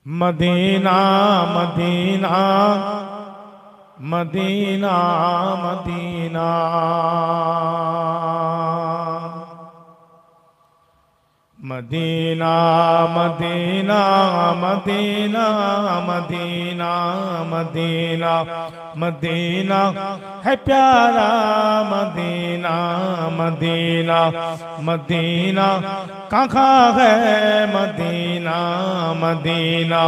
Medina Medina Medina Medina Medina Medina Medina Medina Medina Medina है प्यारा Medina Medina Medina कहाँ है Medina Medina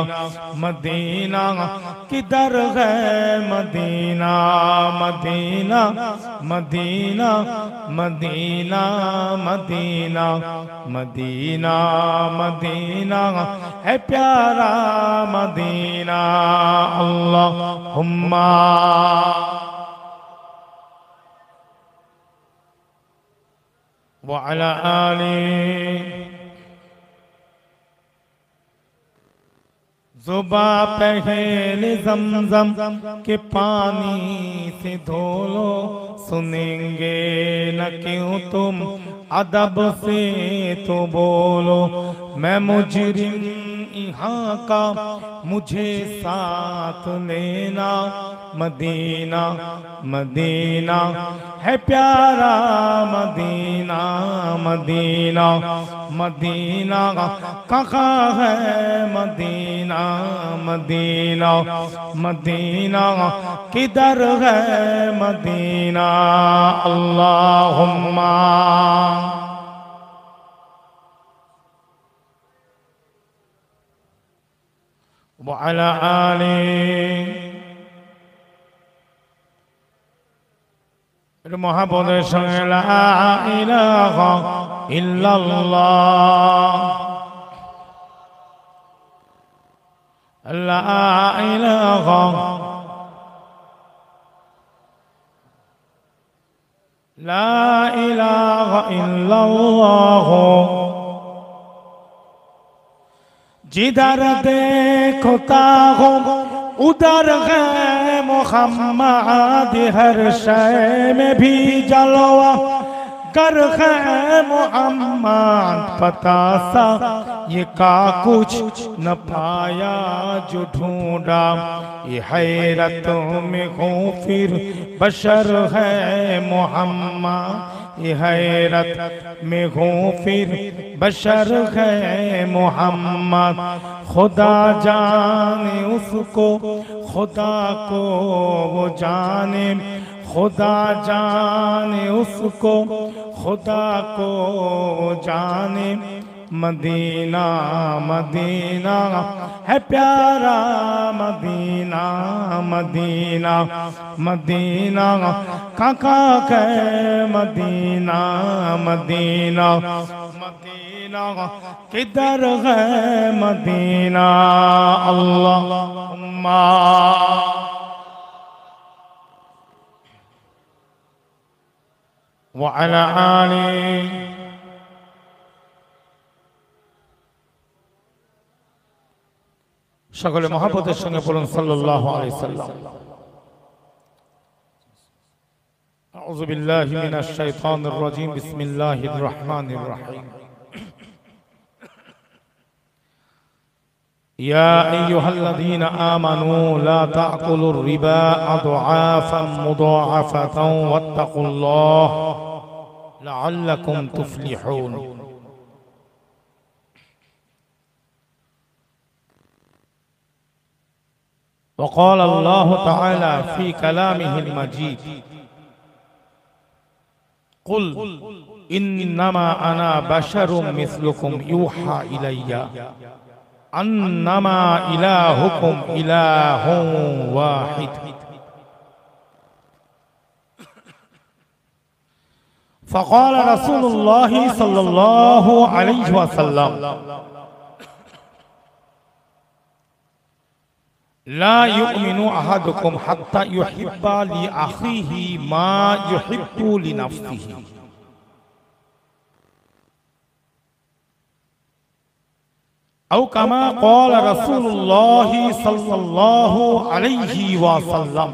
Medina किधर है Medina Medina Medina Medina Medina Medina Medina है प्यारा मदीना। अल्लाहुम्मा व अला आली। जुबा पहले ज़मज़म के पानी से धो लो, सुनेंगे न क्यों तुम अदब से तो बोलो। मैं मुजरिम यहाँ का मुझे साथ लेना, मदीना मदीना है प्यारा मदीना मदीना मदीना कहाँ है मदीना मदीना मदीना किधर है मदीना। अल्लाहुम्मा व अला आली। मोहब्बत संगे ला इलाहा इल्लल्लाह ला इलाहा ला इलाहा इल्लल्लाह। जिधर देखो ताहो उधर है मोहम्मद, हर शय में भी जलवा कर है मोहम्मद। पता सा ये का कुछ न पाया जो ढूंढा, ये हैरतों में हो फिर बशर है मोहम्मद। ये हैरत में हो फिर बशर है मोहम्मद। खुदा जाने उसको, खुदा को वो जाने, खुदा जाने उसको, खुदा को वो जाने। मदीना मदीना है प्यारा मदीना मदीना मदीना कहाँ है मदीना मदीना मदीना किधर है मदीना। अल्लाहुम्मा व अला आली। সকলে মহব্বতের সঙ্গে বলুন সাল্লাল্লাহু আলাইহি সাল্লাম। আউযু বিল্লাহি মিনাশ শাইতানির রাজীম, বিসমিল্লাহির রহমানির রহিম। ইয়া আইয়ুহাল্লাযীনা আমানু লা তা'কুলুর রিবা আদআফাম মুদাআফাতান ওয়াত্তাকুল্লাহ লাআল্লাকুম তুফলিহুন। وقال الله تعالى في كلامه المجيد قل إنما أنا بشر مثلكم يوحى إلي أنما إلهكم إله واحد فقال رسول الله صلى الله عليه وسلم لا يؤمن أحدكم حتى يحب لأخيه ما يحب لنفسه أو كما قال رسول الله صلى الله عليه وسلم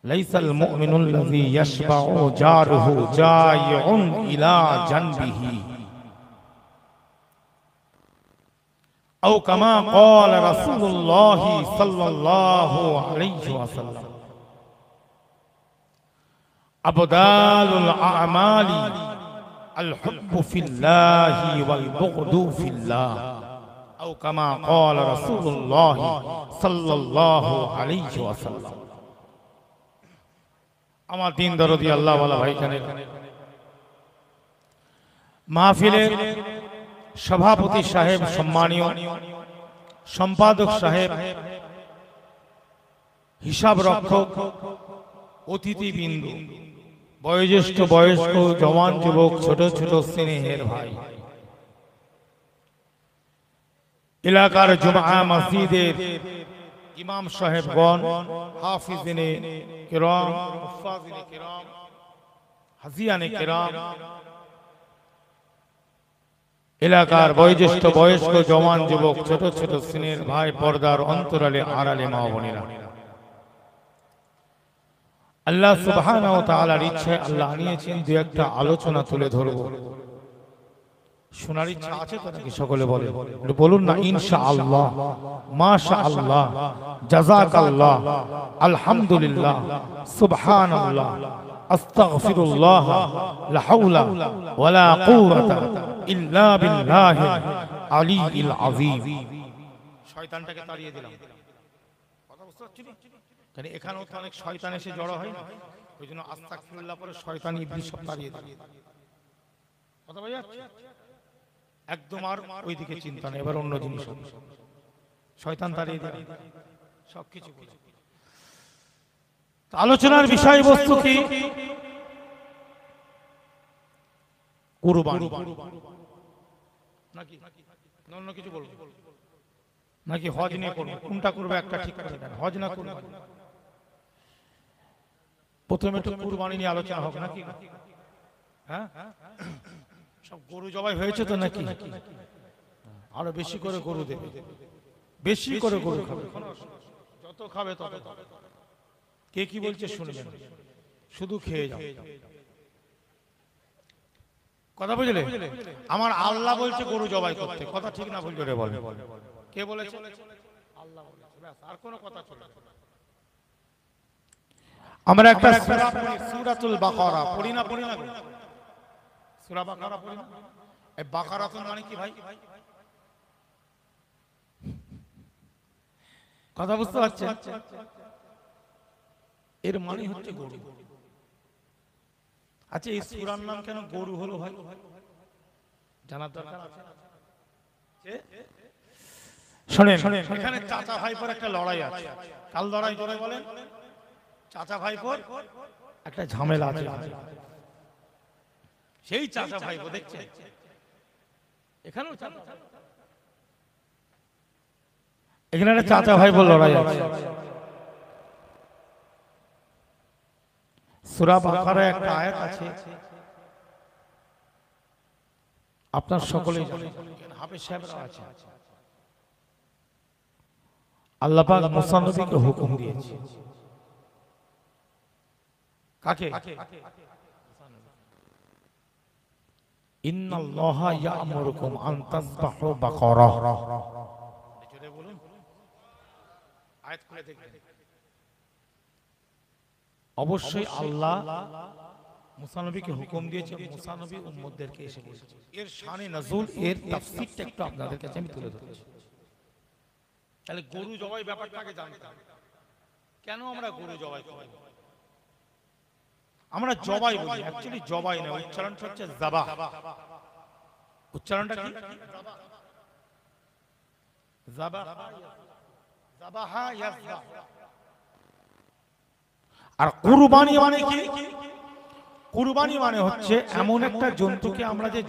ليس المؤمن الذي يشبع جاره جائع إلى جنبه আও কামা ক্বালা রাসূলুল্লাহ সাল্লাল্লাহু আলাইহি ওয়াসাল্লাম আবদালুল আমালি আল হুব্বু ফিল্লাহি ওয়াল বুগদু ফিল্লাহ আও কামা ক্বালা রাসূলুল্লাহ সাল্লাল্লাহু আলাইহি ওয়াসাল্লাম। আমার দিন দরদি আল্লাহ ওয়ালা ভাইজানের মাহফিলের সভাপতি সাহেব, সম্মানীয় সম্পাদক সাহেব, হিসাব রক্ষক, অতিথিবৃন্দ, বয়োজ্যেষ্ঠ, বয়স্ক, জওয়ান, যুবক, ছোট ছোট স্নেহের ভাই, এলাকার জুমআ মসজিদের ইমাম সাহেবগণ, হাফিজিনে কিরাম, মুফাজ্জিনে কিরাম, হাজিয়ানে কিরাম, এলাকার বয়োজ্যেষ্ঠ, বয়স্ক, জওয়ান, যুবক, ছোট ছোট স্নেহের ভাই, পর্দার অন্তরালে আড়ালে মা বোনেরা, আল্লাহ সুবহানাহু ওয়া তাআলার ইচ্ছায় আল্লাহ আনিয়েছেন দু একটা আলোচনা তুলে ধরব। শোনার ইচ্ছা আছে তো নাকি? সকলে বলে, বলুন না ইনশাআল্লাহ, মাশাআল্লাহ, জাযাকাল্লাহ, আলহামদুলিল্লাহ, সুবহানাল্লাহ, আস্তাগফিরুল্লাহ, লা হাওলা ওয়ালা কুওয়াতা ইল্লা বিল্লাহিল আলিয়্যিল আযীম। শয়তানটাকে তাড়িয়ে দিলাম। কথা বুঝতে পারছেন? কারণ এখানেও তো অনেক শয়তান এসে জড়ো হয় না, ওইজন্য আস্তাগফিরুল্লাহ পরে শয়তান ইবলিস সব তাড়িয়ে দিলাম। কথা বোঝা যাচ্ছে? একদম আর ওইদিকে চিন্তা নেই, এবার অন্য জিনিস হবে। শয়তান তাড়িয়ে দিলাম, সবকিছু। আলোচনার বিষয়বস্তু কি? কুরবানি নাকি অন্য কিছু বলবো নাকি হজ নিয়ে করবো? কোনটা করবো একটা ঠিক করে দেন, হজ না কুরবানি? প্রথমে তো কুরবানি নিয়ে আলোচনা হোক নাকি? হ্যাঁ, সব গরু জবাই হয়েছে তো নাকি? আরো বেশি করে গরু দেবে, বেশি করে গরু খাবে, যত খাবে তত। কে কি বলছে শুনবেন, শুধু খেয়ে যাও। কথা বুঝলে? আমার আল্লাহ বলছে গরু জবাই করতে, কথা ঠিক না ভুল করে বলে? কে বলেছে? আল্লাহ বলেছে, ব্যাস, আর কোনো কথা চলে না। আমরা একটা সূরা পড়ি, সূরাতুল বাকারা পড়ি না? পড়ি না? সূরা বাকারা পড়ি না? এই বাকারাতুল মানে কি ভাই? কথা বুঝতে পারছেন? এর মানে হচ্ছে গরু। আচ্ছা, এই সূরার নাম কেন গরু হলো ভাই? জানার দরকার আছে। শুনেন, এখানে চাচা ভাইপোর একটা লড়াই আছে। কাল লড়াই জোরে বলেন। চাচা ভাইপোর একটা ঝামেলা আছে। সেই চাচা ভাইপো দেখছে এখানেও এখানে একটা চাচা ভাইপোর লড়াই আছে। সূরা বাকারায় একটা আয়াত আছে, আপনার সকলেই জানেন, হাফেজ সাহেবরা আছে। আল্লাহ পাক মুসা নবীকে হুকুম দিয়েছে। কাকে? ইন্নাল্লাহা ইয়া'মুরুকুম আন তাযবাহু বাকারা। জোরে বলুন, আয়াত খুলে দেখবেন। অবশ্যই আল্লাহ মুসা নবীকে হুকুম দিয়েছে, মুসা নবী উম্মতদেরকে এসে বলেছে। এর শানে নজুল, এর তাফসীরটা একটু আপনাদের কাছে আমি তুলে ধরছি। তাহলে গরু জবাই ব্যাপারটাকে জানতে হবে। কেন আমরা গরু জবাই করি? আমরা জবাই বলি, অ্যাকচুয়ালি জবাই না, উচ্চারণটা হচ্ছে যাবাহ। উচ্চারণটা কি? যাবাহ, যাবাহা ইয়াযবাহ। আর কুরবানি মানে কি? কুরবানি মানে হচ্ছে এমন একটা জন্তুকে আমরা যে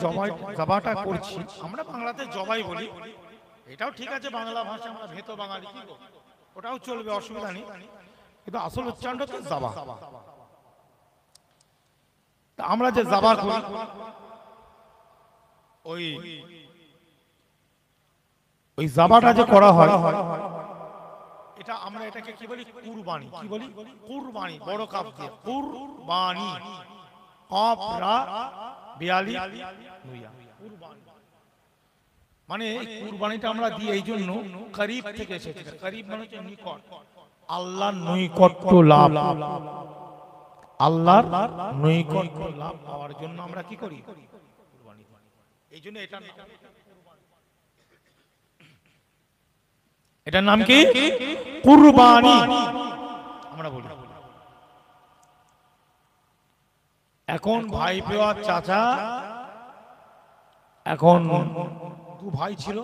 জবাটা করছি, আমরা বাংলাতে জবাই বলি, এটাও ঠিক আছে, বাংলা ভাষা আমরা ভেতো বাঙালি, কি ওটাও চলবে, অসুবিধা নেই, কিন্তু আসল উচ্চারণটা হচ্ছে যাবাহ। আমরা যে যাবাহ করি, ওই যাবাটা যে করা হয়, এটা আমরা এটাকে কি বলি? কুরবানি। কি বলি? কুরবানি, বড় কাফ দিয়ে কুরবানি, কাফ রা বিয়ালি নুইয়া, কুরবানি। মানে এই কুরবানিটা আমরা দিই এই জন্য, করিব থেকে এসেছে। করিব মানে হচ্ছে নিকট, আল্লাহর নৈকট্য লাভ, আল্লাহর নৈকট্য লাভ পাওয়ার জন্য আমরা কি করি? কুরবানি। এই জন্য এটার নাম কি? কুরবানি আমরা বলি। এখন ভাইপো আর চাচা, এখন দু ভাই ছিল,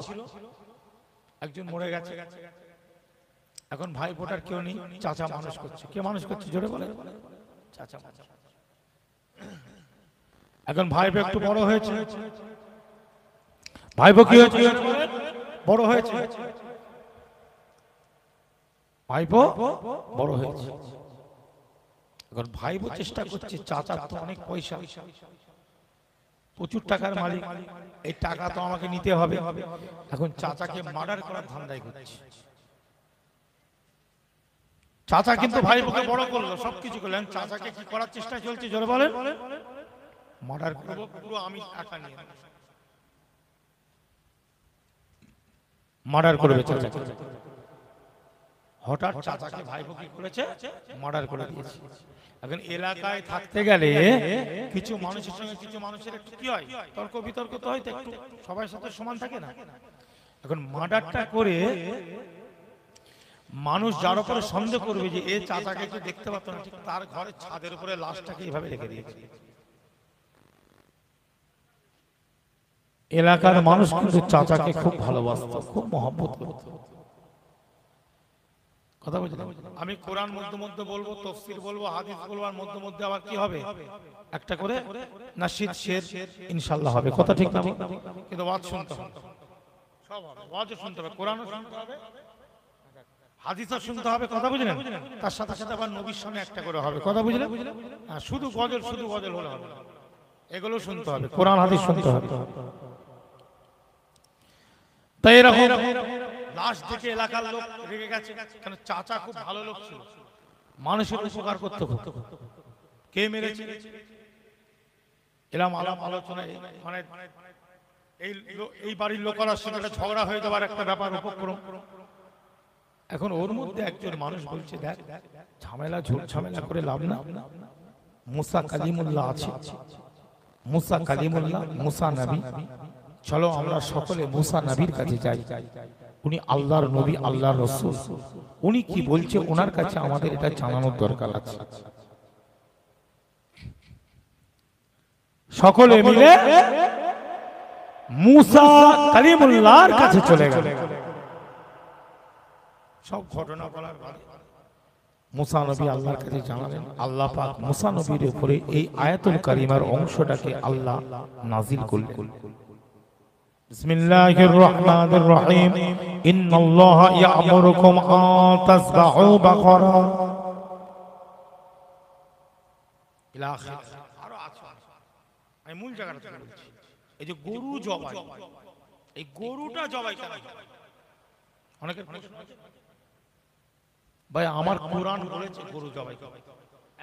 একজন মরে গেছে, এখন ভাইপোটার কেউ নেই, চাচা মানুষ করছে। কে মানুষ করছে জোরে বলে? চাচা। এখন ভাইপো একটু বড় হয়েছে, ভাইপো কি হয়েছে? বড় হয়েছে, ভাইপো বড় হয়েছে। এখন ভাইপো চেষ্টা করছে, চাচা তো অনেক পয়সা, প্রচুর টাকার মালিক, এই টাকা তো আমাকে নিতে হবে। এখন চাচাকে মার্ডার করার ধান্দায় করছে। চাচা কিন্তু ভাইপোকে বড় করলো, সবকিছু করলেন, চাচাকে কি করার চেষ্টা চলছে জোরে বলেন? মার্ডার করবো, পুরো আমি টাকা নিয়ে মার্ডার করবে চাচাকে। হঠাৎ চাচাকে ভাইপো কি করেছে? মার্ডার করে দিয়েছে। এখন এলাকায় থাকতে গেলে কিছু মানুষের সঙ্গে কিছু মানুষের একটু কি হয়, তর্ক বিতর্ক তো হয়, একটু সবার সাথে সমান থাকে না। এখন মার্ডারটা করে মানুষ যার উপরে সন্দেহ করবে যে এ চাচাকে একটু দেখতে পারতো না, ঠিক তার ঘরের ছাদের উপরে লাশটাকে এইভাবে রেখে দিয়েছে। এলাকার মানুষ কিন্তু চাচাকে খুব ভালোবাসতো, খুব মহব্বত করত। কথা বুঝলেন? আমি কোরআন মধ্যে মধ্যে বলবো, তাফসীর বলবো, হাদিস বলবো, আর মধ্যে মধ্যে আবার কি হবে, একটা করে নাশিদ শের ইনশাআল্লাহ হবে। কথা ঠিক না? কিন্তু ওয়াজ শুনতে হবে, সব হবে, ওয়াজও শুনতে হবে, কোরআনও শুনতে হবে, হাদিসও শুনতে হবে। কথা বুঝলেন? তার সাথে সাথে আবার নবীর সামনে একটা করে হবে। কথা বুঝলেন? শুধু গজল হলে হবে, এগুলো শুনতে হবে, কোরআন হাদিস শুনতে হবে। তাই এরকম লাশ দেখে এলাকার লোক রেগে গেছে, কারণ চাচা খুব ভালো লোক ছিল, মানুষের উপকার করতে। কে মেরেছে এরকম আলাপ আলোচনা, মানে এই বাড়ির লোকেরা সঙ্গে ঝগড়া হয়ে যাবার একটা ব্যাপার উপক্রম। এখন ওর মধ্যে একজন মানুষ বলছে, দেখ ঝামেলা করে লাভ না, মুসা কালিমুল্লাহ আছে, মুসা কালিমুল্লাহ, মুসা নবী, চলো আমরা সকলে মুসা নবীর কাছে যাই, উনি আল্লাহর নবী, আল্লাহর রাসূল, উনি কি বলছে ওনার কাছে আমাদের এটা জানানোর দরকার আছে। সকলে মিলে মুসা কালিমুল্লাহর কাছে চলে গেল। সব ঘটনা বলার পরে মুসা নবী আল্লাহর কাছে জানালেন, আল্লাহ পাক মুসা নবীর উপরে এই আয়াতুল কারিমার অংশটাকে আল্লাহ নাজিল করলেন। বিসমিল্লাহির রহমানির রহিম, ইন্নাল্লাহা ইয়া'মুরুকুম আন তাযবাহু বাকারা ইলা আখির। আরো আছে, আমি মূল জায়গাটা বলছি। এই যে গরু জবাই, এই গরুটা জবাই করা, অনেকের প্রশ্ন আছে, ভাই আমার কোরআন বলেছে গরু জবাই করতে,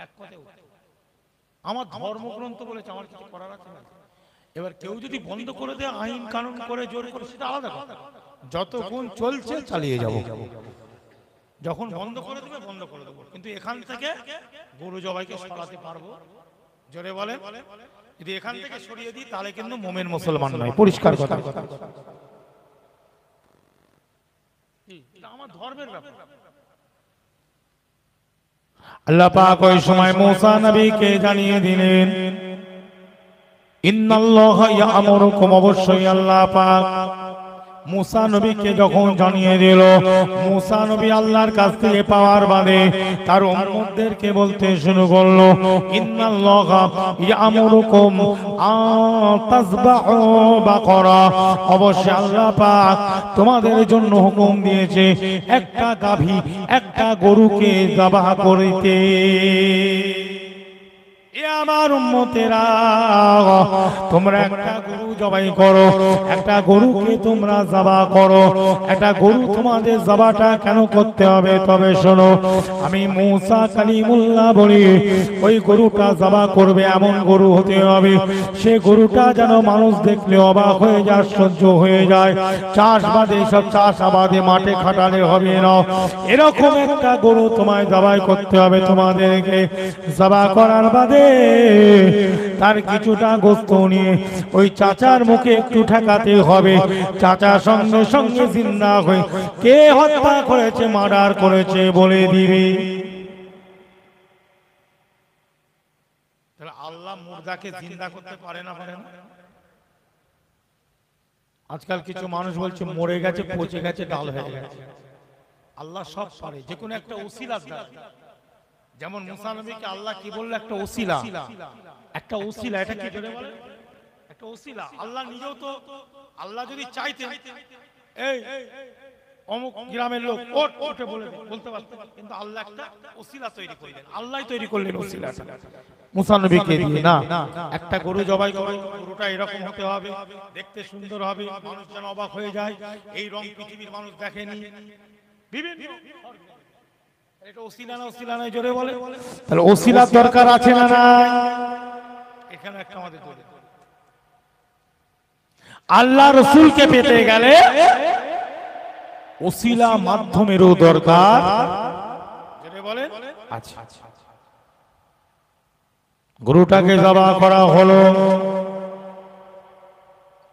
এক কথায় আমার ধর্মগ্রন্থ বলেছে, আমার কিছু করার আছে না। এবার কেউ যদি বন্ধ করে দেয়, আইন কানুন করে জোর করে, সেটা আলাদা কথা, যতক্ষণ চলছে চালিয়ে যাব, যখন বন্ধ করে দেবে বন্ধ করে দেবো, কিন্তু এখান থেকে গরু জবাইকে সরাতে পারবো? জোরে বলে, যদি এখান থেকে সরিয়ে দিই তাহলে কিন্তু মুমিন মুসলমান নয়, পরিষ্কার কথা। এটা আমার ধর্মের ব্যাপার। আল্লাহ পাক ওই সময় মুসা নবীকে জানিয়ে দিলেন, ইন্নাল্লাহা ইয়া'মুরুকুম, অবশ্যই আল্লাহ পাক মুসা নবীকে যখন জানিয়ে দিল, মুসা নবী আল্লাহর কাছ থেকে পাওয়ার বাদে তার উম্মতদেরকে বলতে শুরু করলো, ইন্নাল্লাহা ইয়া'মুরুকুম আন তাযবাহু বাকারা, অবশ্যই আল্লাহ পাক তোমাদের জন্য হুকুম দিয়েছে একটা গাভী, একটা গরুকে জবাহ করিতে। এ আমার উম্মতেরা, তোমরা একটা গরু জবাই করো, একটা গরুকে তোমরা জবা করো। একটা গরু তোমাদের জবাটা কেন করতে হবে? তবে শোনো, আমি মুসা কালিমুল্লাহ বলি, ওই গরুটা জবা করবে এমন গরু হতে হবে, সে গরুটা যেন মানুষ দেখলে অবাক হয়ে যায়, আশ্চর্য হয়ে যায়। চাষবাদে, সব চাষাবাদে মাঠে খাটালে হবে না, এরকম একটা গরু তোমায় জবাই করতে হবে। তোমাদেরকে জবা করার বাদে তার কিছুটা গোস্ত নিয়ে ওই চাচার মুখে একটু ঠেকাতে হবে। চাচা সঙ্গে সঙ্গে জিন্দা হয়ে কে হত্যা করেছে, মার্ডার করেছে বলে দিবে। আল্লাহ মুর্দাকে জিন্দা করতে পারে না, পারে না? আজকাল কিছু মানুষ বলছে মরে গেছে, পচে গেছে, ডাল হয়ে গেছে। আল্লাহ সব পারে, যে কোনো একটা উসিলা। যেমন মুসা নবীকে আল্লাহ কি বললো? একটা উসিলা, একটা উসিলা। এটা কি বলে? একটা উসিলা। আল্লাহ নিজেও তো, আল্লাহ যদি চাইতেন এই অমুক গ্রামের লোক ওঠে বলতে পারতেন, কিন্তু আল্লাহ একটা উসিলা তৈরি করলেন। আল্লাহই তৈরি করলেন উসিলাটা মুসা নবীকে দিয়ে। না, একটা গরু জবাই করো, গরুটা এরকম হতে হবে, দেখতে সুন্দর হবে, মানুষ যেন অবাক হয়ে যায়, এই রং পৃথিবীর মানুষ দেখেনি। বিভিন্ন এটা ওসিলা না, ওসিলা নাই জোরে বলে। তাহলে ওসিলার দরকার আছে না নাই? এখানে একটা আমাদের দরকার। আল্লাহ রাসূলকে পেতে গেলে ওসিলা মাধ্যমেরও দরকার জোরে বলে আছে। গরুটাকে জবাই করা হলো,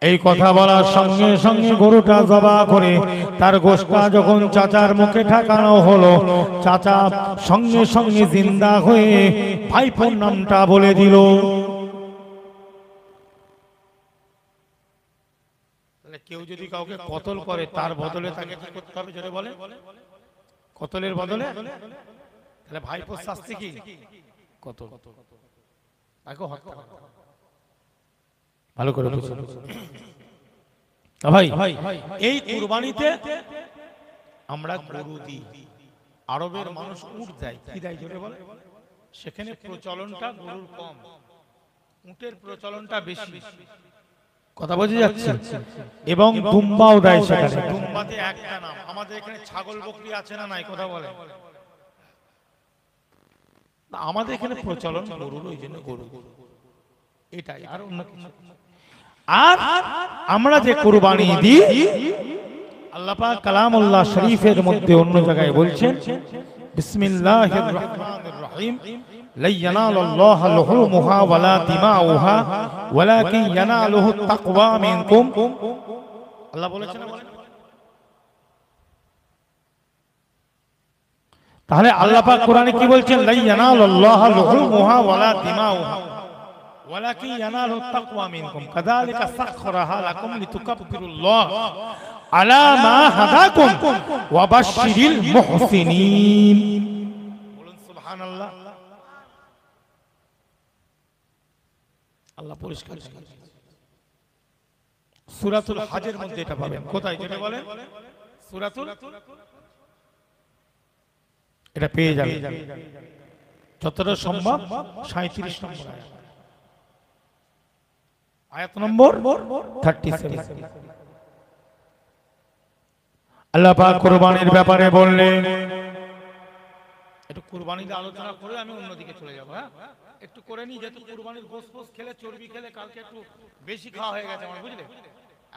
এই কথা বলার সঙ্গে সঙ্গে গরুটা জবাই করে তার গোশটা যখন চাচার মুখে ঠেকানো হলো, চাচা সঙ্গে সঙ্গে জিন্দা হয়ে ভাইপোর নামটা বলে দিল। তাহলে কেউ যদি কাউকে কতল করে, তার বদলে তাকে কি করতে হবে জোরে বলে? কতলের বদলে তাহলে ভাইপোর শাস্তি কি? কতল। তাকে হত্যা। ভালো করে ভাই, এই কুরবানিতে আমরা গরু দিই। আরবের মানুষ উট দেয়, কি দেয় জোরে বলে? সেখানে প্রচলনটা গরুর কম, উটের প্রচলনটা বেশি। কথা বোঝা যাচ্ছে? এবং দুম্বাও দেয় সেখানে। দুম্বাতে একটা নাম। আমাদের এখানে ছাগল বকরি আছে না নাই? কথা বলে। আমাদের এখানে প্রচলন গরুর, ওই জন্য গরু এটাই, আর অন্য কিছু। আর আমরা যে কুরবানি দিই, আল্লাহ পাক কালামুল্লাহ শরীফের মধ্যে অন্য জায়গায় বলছেন বিসমিল্লাহির রহমানির রহিম, লা ইয়ানালুল্লাহু লুহুমুহা ওয়ালা দিমাউহা ওয়ালাকিন ইয়ানালুহু তাকওয়া মিনকুম। আল্লাহ বলেছেন না? তাহলে আল্লাহ পাক কোরআনে কি বলছেন? লা ইয়ানালুল্লাহু লুহুমুহা ওয়ালা দিমাউহা ওয়ালাকিন ইয়ানালুহু তাকওয়া মিনকুম কাযালিকা সাখখারাহা লাকুম লিতুকাব্বিরুল্লাহ আলা মা হাদাকুম ওয়া বাশশিরিল মুহসিনিন। বলুন সুবহানাল্লাহ। আল্লাহ পরিষ্কার সূরাতুল হজের মধ্যে এটা পাবেন। কোথায় যেটা বলেন? সূরাতুল, এটা পেয়ে যাবেন যতটা সম্ভব 37 নম্বর আয়াত নম্বর 37। আল্লাহ পাক কুরবানির ব্যাপারে বললেন, একটু কুরবানির আলোচনা করে আমি অন্যদিকে চলে যাব। হ্যাঁ, একটু করে নি, যেহেতু কুরবানির গোশত ফোস খেলে, চর্বি খেলে কালকে একটু বেশি খাওয়া হয়ে গেছে আমার, বুঝলে?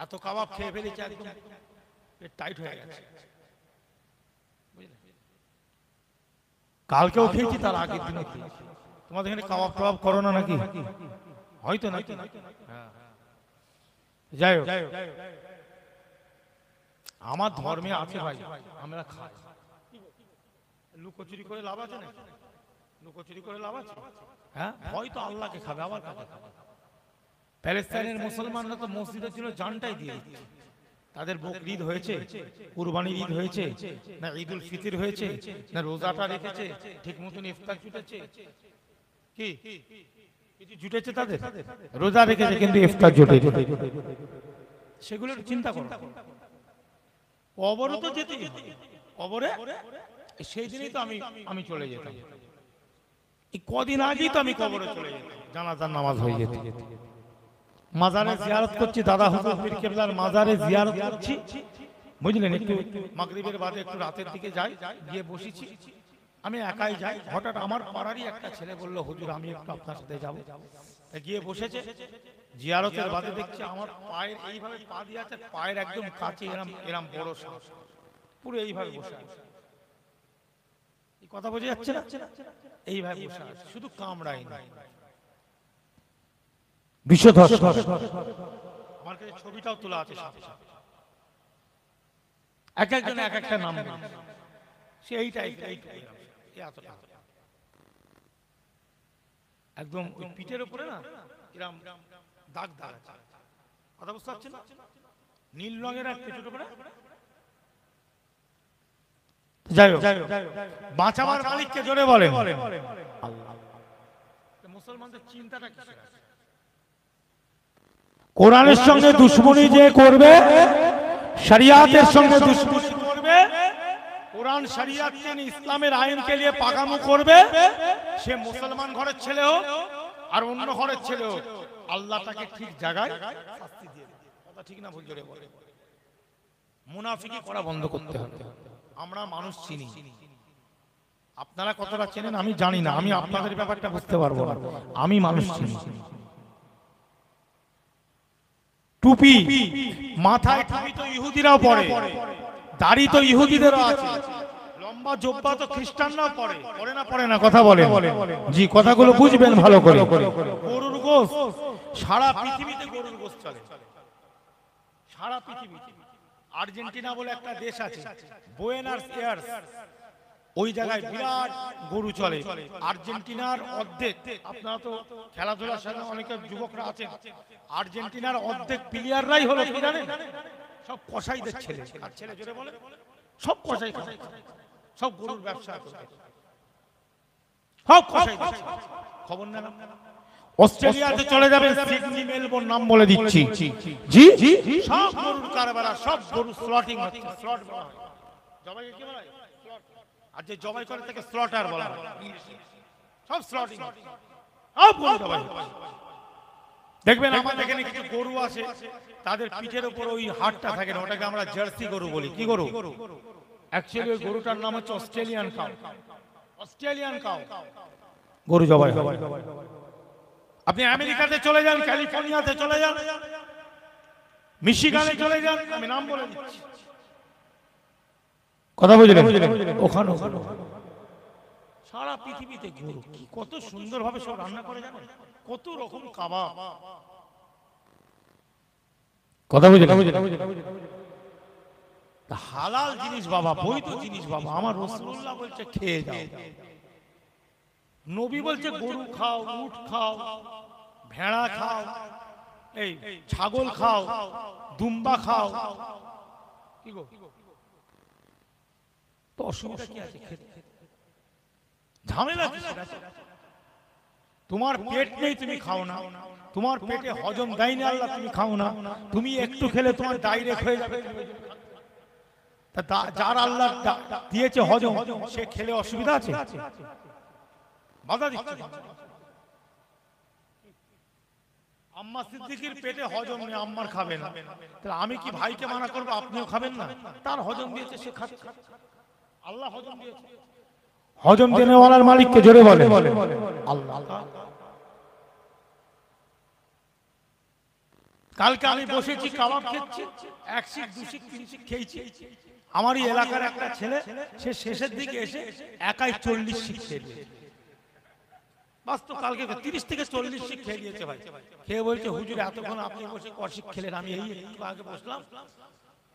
এত কাবাব খেয়ে ফেলেছি, একদম পেট টাইট হয়ে গেছে, বুঝলে? কালকেও খেয়েছি, তার আগের দিনও খেয়েছি। তোমাদের এখানে কাবাব টাবাব করো না নাকি? হয়তো নাকি? যাই হোক, আমার ধর্মে আছে ভাই, আমরা খাই। লুকোচুরি করে লাভ আছে না? লুকোচুরি করে লাভ আছে? হ্যাঁ, হয়তো আল্লাহকে খাবে, আবার কাকে খাবে? প্যালেস্তাইনের মুসলমানরা তো মসজিদের জন্য জানটাই দিয়ে দিচ্ছে। তাদের বকরি ঈদ হয়েছে, কুরবানির ঈদ হয়েছে, না ঈদুল ফিতর হয়েছে, না রোজাটা রেখেছে, ঠিক মতন ইফতার জুটেছে, কি কিছু জুটেছে? তাদের রোজা রেখেছে কিন্তু ইফতার জুটেছে, সেগুলো চিন্তা করো। কবরে তো যেতেই হবে, কবরে সেই দিনই তো আমি চলে যেতাম। এই কদিন আগেই তো আমি কবরে চলে যেতাম, জানাজার নামাজ হয়ে যেত, মাজারে জিয়ারত করছি, দাদা হুজুর পীর কেবলার মাজারে জিয়ারত করছি, বুঝলেন। একটু মাগরিবের বাদে একটু রাতের দিকে যাই, গিয়ে বসেছি, আমি একাই যাই, হঠাৎ আমার পাড়ারই একটা ছেলে বলল, হুজুর আমি একটু আপনার সাথে যাব। গিয়ে বসেছে, জিয়ারতের বাদে দেখছি আমার পায়ের এইভাবে পা দিয়ে আছে, পায়ের একদম কাছে এরম এরম বড় শ্বাস, পুরো এইভাবে বসে আছে। এই কথা বোঝা যাচ্ছে না? এইভাবে বসে আছে, শুধু কামড়াই না, বিষধর। আমার কাছে ছবিটাও তোলা আছে সাথে সাথে, এক একজন এক একটা নাম, সে এই টাইপের, এতটা একদম ওই পিঠের উপরে না এরকম দাগ দাগ আছে, কথা বুঝতে পারছেন না? নীল রঙের আর পিঠের উপরে। যাই হোক, বাঁচাবার মালিককে জোরে বলেন আল্লাহ। মুসলমানদের চিন্তাটা কিসের আছে? কোরআনের সঙ্গে দুশমনি যে করবে, শরিয়াতের সঙ্গে দুশমনি করবে, কোরআন শরিয়াত কে ইসলামের আইনকে নিয়ে পাকামো করবে, সে মুসলমান ঘরের ছেলে হোক আর অন্য ঘরের ছেলে হোক, আল্লাহ তাকে ঠিক জায়গায় শাস্তি দিয়ে দেবে। কথা ঠিক না ভুল? জোরে বলে। মুনাফিকি করা বন্ধ করতে হবে। আমরা মানুষ চিনি, আপনারা কতটা চেনেন আমি জানি না, আমি আপনাদের ব্যাপারটা বুঝতে পারবো না, আমি মানুষ চিনি। টুপি মাথায়, টুপি তো ইহুদিরাও পরে, দাড়ি তো ইহুদিদেরও আছে, লম্বা জোব্বা তো খ্রিস্টানরাও পরে, পরে না পরে না? কথা বলে জি, কথাগুলো বুঝবেন ভালো করে। গরুর গোশত, সারা পৃথিবীতে গরুর গোশত চলে, সারা পৃথিবীতে। আর্জেন্টিনা বলে একটা দেশ আছে, বুয়েনাস এয়ার্স, ওই জায়গায় বিরাট গরু চলে। আর্জেন্টিনার অর্ধেক, আপনারা তো খেলাধুলার সাথে অনেকে যুবকরা আছেন, আর্জেন্টিনার অর্ধেক প্লেয়াররাই হলো কি জানেন? সব কসাইদের ছেলে। আর ছেলে জোরে বলে, সব কসাই, সব গরুর ব্যবসা করে, সব কসাই। খবর না? অস্ট্রেলিয়াতে চলে যাবেন, সিডনি মেলবোর্ন, নাম বলে দিচ্ছি, জি সব গরুর কারবার, সব গরু স্লটিং হচ্ছে। স্লট বলা হয়, জবাইকে কি বলা হয়? আর যে জবাই করে তাকে স্লটার বলা হয়, সব স্লটিং, সব গরু জবাই। দেখবেন আমাদের এখানে কিছু গরু আছে, তাদের পিঠের উপর ওই হাড়টা থাকে না, ওটাকে আমরা জার্সি গরু বলি। কি গরু? অ্যাকচুয়ালি ওই গরুটার নাম হচ্ছে অস্ট্রেলিয়ান কাউ। অস্ট্রেলিয়ান কাউ গরু জবাই। আপনি আমেরিকাতে চলে যান, ক্যালিফোর্নিয়াতে চলে যান, মিশিগানে চলে যান, আমি নাম বলে দিচ্ছি, কথা বুঝলেন? ওখানে সারা পৃথিবীতে গরু, কি কত সুন্দর ভাবে সব রান্না করে জানেন, কত রকম কাবাব, কথা বুঝলেন? হালাল জিনিস বাবা, বৈধ জিনিস বাবা। আমার রাসূলুল্লাহ বলছে খেয়ে যাও, নবী বলছে গরু খাও, উট খাও, ভেড়া খাও, এই ছাগল খাও, দুম্বা খাও, কি গো তো অসুবিধা কি আছে? খেতে ঝামেলা কি? তোমার পেট নেই, তুমি খাও না, তোমার পেটে হজম দেয়নি আল্লাহ, তুমি খাও না, তুমি একটু খেলে তোমার ডাইরেক্ট হয়ে যাবে। যার আল্লাহ দিয়েছে হজম, সে খেলে অসুবিধা আছে? বাধা দিচ্ছে। আম্মা সিদ্দিকীর পেটে হজম নেই, আম্মার খাবে না, তাহলে আমি কি ভাইকে মানা করবো আপনিও খাবেন না? তার হজম দিয়েছে, সে খাচ্ছে, আল্লাহ হজম দিয়েছে। হজম দেনেওয়ালার মালিককে জোরে বলে আল্লাহ। কালকে আমি বসেছি, কাবাব খেয়েছি, এক শিক, দু শিক, তিন শিক খেয়েছি। আমারই এলাকার একটা ছেলে, সে শেষের দিকে এসে একাই 40 শিক খেয়ে, বাস্তব কালকে 30 থেকে 40 শিক খেয়ে গিয়েছে ভাই। খেয়ে বলছে, হুজুর এতক্ষণ আপনি বসে কশিক খেলেন, আমি এই একটু আগে বসলাম,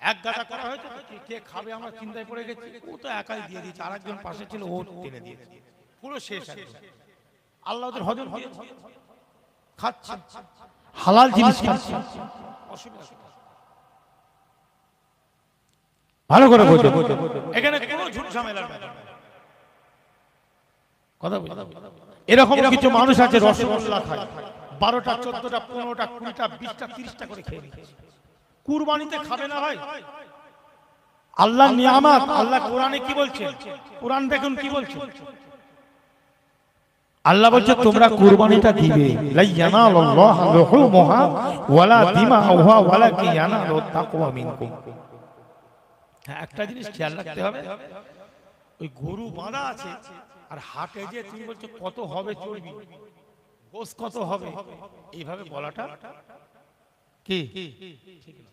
এক গাদা করা হয়েছে, কে খাবে আমরা চিন্তায় পড়ে গেছি। ও তো একাই দিয়ে দিয়েছে, আরেকজন পাশে ছিল, ও টেনে দিয়েছে, পুরো শেষ। আল্লাহ ওদের হজম খাচ্ছে, হালাল জিনিস খাচ্ছে, অসুবিধা ভালো করে বোঝো, এখানে কোনো ঝুট ঝামেলার কথা বলি। এরকম কিছু মানুষ আছে রসগোল্লা খায়, 12টা 14টা 15টা 20টা 20টা 30টা করে খেয়ে নিচ্ছে। কুরবানিতে খাবে না ভাই, আল্লাহর নিয়ামত। আল্লাহ কোরআনে কি বলছে? কোরআন দেখুন কি বলছে, আল্লাহ বলছে তোমরা কুরবানিটা দিবে, লা ইয়ানালুল্লাহু লুহুমুহা ওয়ালা দিমাউহা ওয়ালাকিন ইয়ানালুত তাকওয়া মিনকুম। হ্যাঁ, একটা জিনিস খেয়াল রাখতে হবে, ওই গরু বাঁধা আছে আর হাটে যে তুমি বলছো কত হবে চর্বি, গোশ কত হবে, এইভাবে বলাটা কি ঠিক না।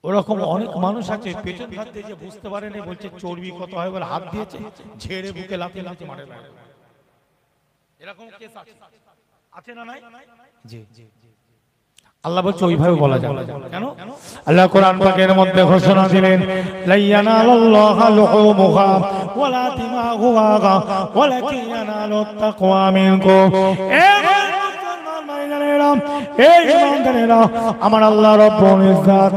ওরকম অনেক মানুষ আছে পেছন হাত দিয়ে যে বুঝতে পারেনি, বলছে চর্বি কত হয় বলে হাত দিয়েছে, ঝেড়ে বুকে লাথি লাথি মারে বাইরে। এরকম কেস আছে, আছে না নাই? জি জি। আল্লাহ বলছে ওইভাবে বলা যাবে কেন? আল্লাহ কোরআন পাকের মধ্যে ঘোষণা দিলেন, লা ইয়ানালুল্লাহু লুহুমুহা ওয়ালা দিমাউহা ওয়ালাকিন ইয়ানালুত তাকওয়া মিনকুম। এই ইমানদারেরা, আমার আল্লাহ রব্বুল ইজ্জত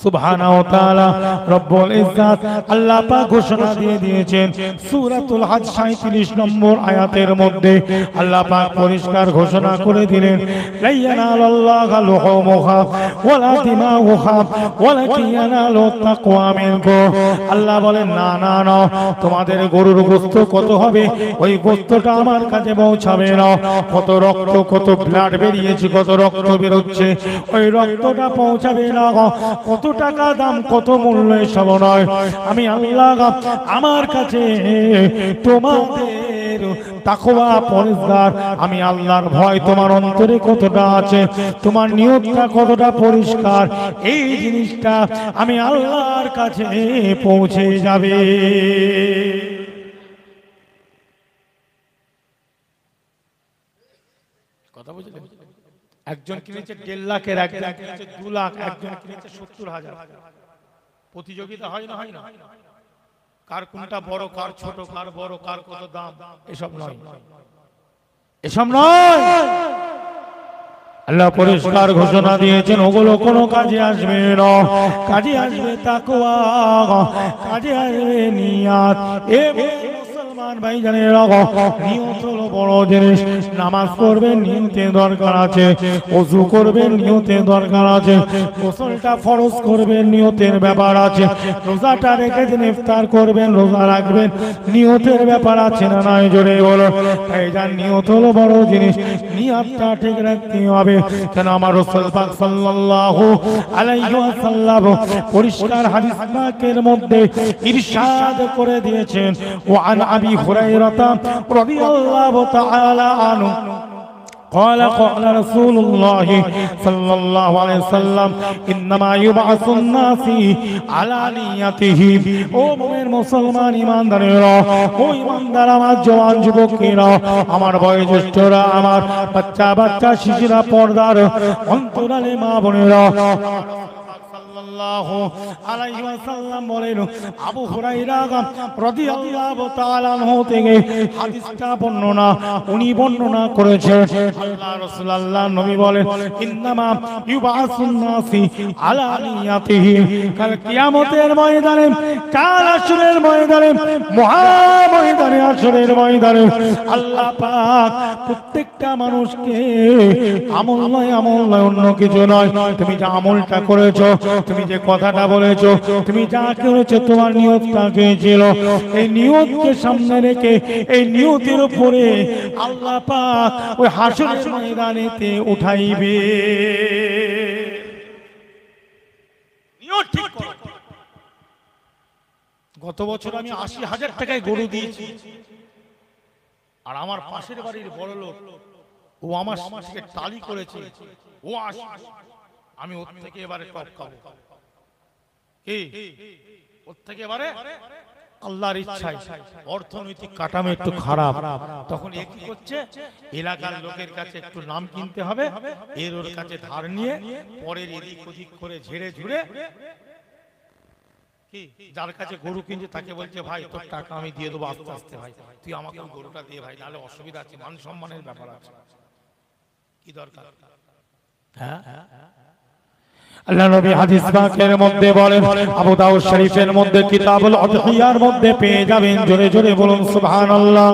সুবহানাহু ওয়া তাআলা রব্বুল ইজ্জত আল্লাহ পাক ঘোষণা দিয়ে দিয়েছেন সূরাতুল হজ 37 নম্বর আয়াতের মধ্যে আল্লাহ পাক পরিষ্কার ঘোষণা করে দিলেন, লা ইয়ানালুল্লাহু লুহুমুহা ওয়ালা দিমাউহা ওয়ালাকিন ইয়ানালুত তাকওয়া মিনকুম। আল্লাহ বলেন না না না, তোমাদের গরুর গোশত কত হবে ওই গোশতটা আমার কাছে পৌঁছাবে না। কত রক্ত, কত ব্লাড বেরিয়েছে, কত রক্ত বের হচ্ছে, ওই রক্তটা পৌঁছাবে না। কত টাকা দাম, কত মূল্য, এসব নয়। আমি আল্লাহ আমার কাছে তোমাদের তাকওয়া পরহেজগার, আমি আল্লাহর ভয় তোমার অন্তরে কতটা আছে, তোমার নিয়তটা কতটা পরিষ্কার, এই জিনিসটা আমি আল্লাহর কাছে পৌঁছে যাবে। কথা বুঝলেন? একজন কিনেছে 1.5 লাখের, একজন কিনেছে 2 লাখ, একজন কিনেছে 70,000। প্রতিযোগিতা হয় না? হয় না? কার কোনটা বড়, কার ছোট, কার বড়, কার কত দাম, এসব নয়, এসব নয়। আল্লাহ পরিষ্কার ঘোষণা দিয়েছেন ওগুলো কোনো কাজে আসবে না, কাজে আসবে তাকওয়া, কাজে আসবে নিয়াত। মুসলমান ভাই জানেন, নিয়ত হলো বড় জিনিস। নামাজ পড়বেন, নিয়তের দরকার আছে। ওযু করবেন, নিয়তের দরকার আছে। গোসলটা ফরজ করবেন, নিয়তের ব্যাপার আছে। রোজাটা রেখেছেন, ইফতার করবেন, রোজা রাখবেন, নিয়তের ব্যাপার আছে না নাই? জোরে বলো। এই যার নিয়ত হলো বড় জিনিস, নিয়তটা ঠিক রাখতে হবে। কেন আমার রাসূল পাক সাল্লাল্লাহু আলাইহি ওয়াসাল্লাম পরিষ্কার হাদিস পাকের মধ্যে ইরশাদ করে দিয়েছেন, ওয়া আন আবি হুরায়রা রাদিয়াল্লাহু তাআলা আনহু قال قال رسول الله صلى الله عليه وسلم انما يبعث الناس على نيتهم। ও মুমিন মুসলমান ইমানদারেরা, ও ইমানদার আমার জওয়ান যুবকেরা, আমার বয়োজ্যেষ্ঠরা, আমার বাচ্চা বাচ্চা শিশুরা, পর্দার অন্তরালে মা বোনেরা, সাল্লাল্লাহু আলাইহি ওয়াসাল্লাম বলেন, আবু হুরায়রা রাদিয়াল্লাহু তাআলা আনহু থেকে হাদিসটা বর্ণনা, উনি বর্ণনা করেছেন। আল্লাহ রাসূল আল্লাহ নবী বলেন, ইন্নামা ইউবাসুন নাসি আলা নিয়াতিহি। কাল কিয়ামতের ময়দানে, কাল হাশরের ময়দানে, মহা ময়দানে, হাশরের ময়দানে আল্লাহ পাক প্রত্যেকটা মানুষকে আমল নয়, আমল নয়, অন্য কিছু নয়, তুমি যে আমলটা করেছো, তুমি যে কথাটা বলেছো, তুমি যা করেছো, তোমার নিয়তটা কি ছিল, এই নিয়তকে সামনে রেখে এই নিয়তের উপরে আল্লাহ পাক ওই হাশরের ময়দানেতে উঠাইবে। নিয়ত ঠিক করো। গত বছর আমি 80,000 টাকায় গরু দিয়েছি, আর আমার পাশের বাড়ির বড় লোক, ও আমার সাথে টালি করেছে, ও আমি ওর থেকে এবারে টপ খাবো। কি ওর থেকে এবারে আল্লাহর ইচ্ছায় অর্থনৈতিক কাঠামো একটু খারাপ, তখন এ কি করছে, এলাকার লোকের কাছে একটু নাম কিনতে হবে, এর ওর কাছে ধার নিয়ে পরের এদিক ওদিক করে ঝেড়ে ঝুড়ে, কি যার কাছে গরু কিনছে তাকে বলছে, ভাই তোর টাকা আমি দিয়ে দেবো আস্তে আস্তে, ভাই তুই আমাকে গরুটা দিয়ে ভাই, নাহলে অসুবিধা আছে, মান সম্মানের ব্যাপার আছে। কি দরকার? হ্যাঁ, আল্লাহ নবী হাদিস পাকের মধ্যে বলেন, আবু দাউদ শরীফের মধ্যে কিতাবুল উদহিয়ার মধ্যে পেয়ে যাবেন, জোরে জোরে বলুন সুবহানাল্লাহ।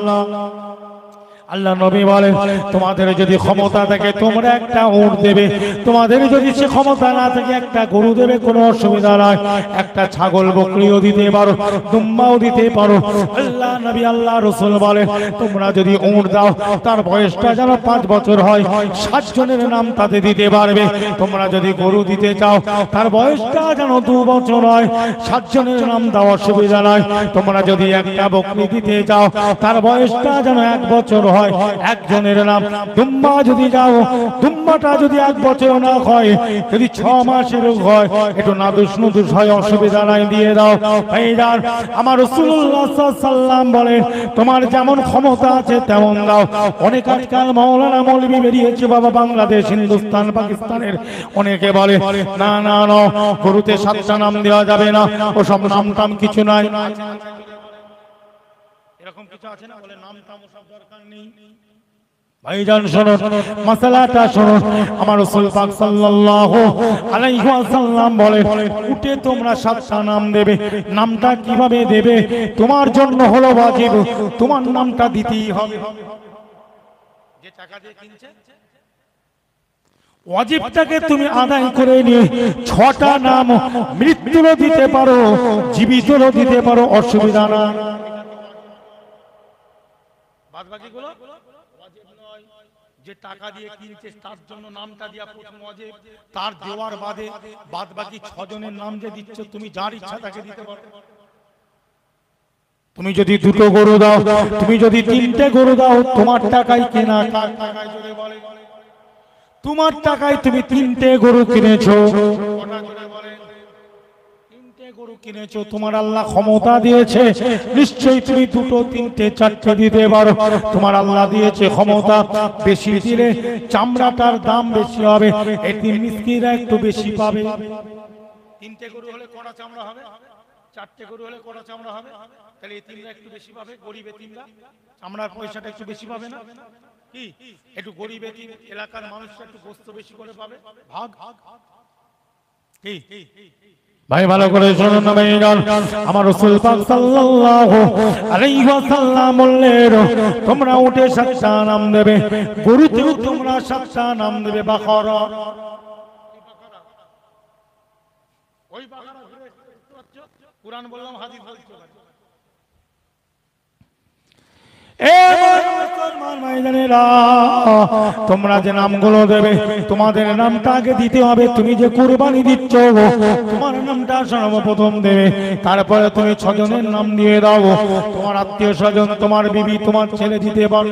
আল্লাহ নবী বলেন তোমাদের যদি ক্ষমতা থাকে তোমরা একটা উট দেবে, তোমাদের যদি সে ক্ষমতা না থাকে একটা গরু দেবে, কোনো অসুবিধা নাই। একটা ছাগল বকরিও দিতে পারো, দুম্বাও দিতে পারো। আল্লাহ নবী আল্লাহ রাসূল বলেন তোমরা যদি উট দাও তার বয়সটা যেন 5 বছর হয়, 7 জনের নাম তাতে দিতে পারবে। তোমরা যদি গরু দিতে চাও তার বয়সটা যেন 2 বছর হয়, 7 জনের নাম দাও, অসুবিধা নাই। তোমরা যদি একটা বকরি দিতে চাও তার বয়সটা যেন 1 বছর হয়, একজনের নাম। দুম্বা যদি যাও, দুম্বাটা যদি 1 বছর না হয়, যদি 6 মাসের হয়, একটু নাদুস নুদুস হয়, অসুবিধা নাই, দিয়ে দাও। ভাইজান আমার রাসূলুল্লাহ সাল্লাল্লাহু আলাইহি ওয়াসাল্লাম বলেন তোমার যেমন ক্ষমতা আছে তেমন দাও। অনেক আজকাল মাওলানা মৌলভী বেরিয়েছে বাবা, বাংলাদেশ, হিন্দুস্তান, পাকিস্তানের, অনেকে বলে না না না গরুতে 7টা নাম দেওয়া যাবে না, ওসব নাম টাম কিছু নাই। এরকম কিছু আছে না, বলে নাম টাম সব দরকার নেই। ভাইজান শুনুন, মাসালাটা শুনুন। আমার রাসূল পাক সাল্লাল্লাহু আলাইহি ওয়াসাল্লাম বলেন উটে তোমরা 7টা নাম দেবে। নামটা কিভাবে দেবে? তোমার জন্য হলো ওয়াজিব, তোমার নামটা দিতেই হবে। যে টাকা দিয়ে কিনছে ওয়াজিবটাকে তুমি আদায় করে নিয়ে 6টা নাম মৃত্যুরও দিতে পারো, জীবিতরও দিতে পারো, অসুবিধা না। বাদবাকিগুলো ওয়াজিব নয়। যে টাকা দিয়ে কিনছে তার জন্য নামটা দিয়া প্রথম ওয়াজিব, তার দেওয়ার বাদে বাদবাকি 6 জনের নাম যে দিচ্ছ তুমি যার ইচ্ছা তাকে দিতে পারো। তুমি যদি 2টো গরু দাও, তুমি যদি 3টে গরু দাও, তোমার টাকায় কেনা, কার টাকায় জোরে বলে? তোমার টাকায় তুমি 3টে গরু কিনেছো। কটা জোরে বলে? 3টে গরু কিনেছো, তোমার আল্লাহ ক্ষমতা দিয়েছে, নিশ্চয়ই তুমি 2টো 3টে 4টে দিতে পারো। তোমার আল্লাহ দিয়েছে ক্ষমতা, বেশি দিলে চামড়াটার দাম বেশি হবে, এতিম মিসকিনরা একটু বেশি পাবে। 3টে গরু হলে কটা চামড়া হবে? 4টে গরু হলে কটা চামড়া হবে? তাহলে এতিমরা একটু বেশি পাবে, গরিব এতিমরা চামড়ার পয়সাটা একটু বেশি পাবে না কি? একটু গরিব এতিম এলাকার মানুষরা একটু গোস্ত বেশি করে পাবে, ভাগ কি? ভাই ভালো করে শুনুন না ভাইজান, আমার রাসূল পাক সাল্লাল্লাহু আলাইহি ওয়াসাল্লাম বললেন তোমরা উটে 7টা নাম দেবে, গরুতেও তোমরা 7টা নাম দেবে। বাকারা, ওই বাকারা কুরআন বললাম, হাদিস বলছি। তোমরা যে নামগুলো দেবে তোমাদের নামটা আগে দিতে হবে। তুমি যে কুরবানি দিচ্ছ তোমার নামটা সর্বপ্রথম দেবে, তারপরে তুমি 6 জনের নাম দিয়ে দাও। তোমার আত্মীয় স্বজন, তোমার বিবি, তোমার ছেলে দিতে পারো।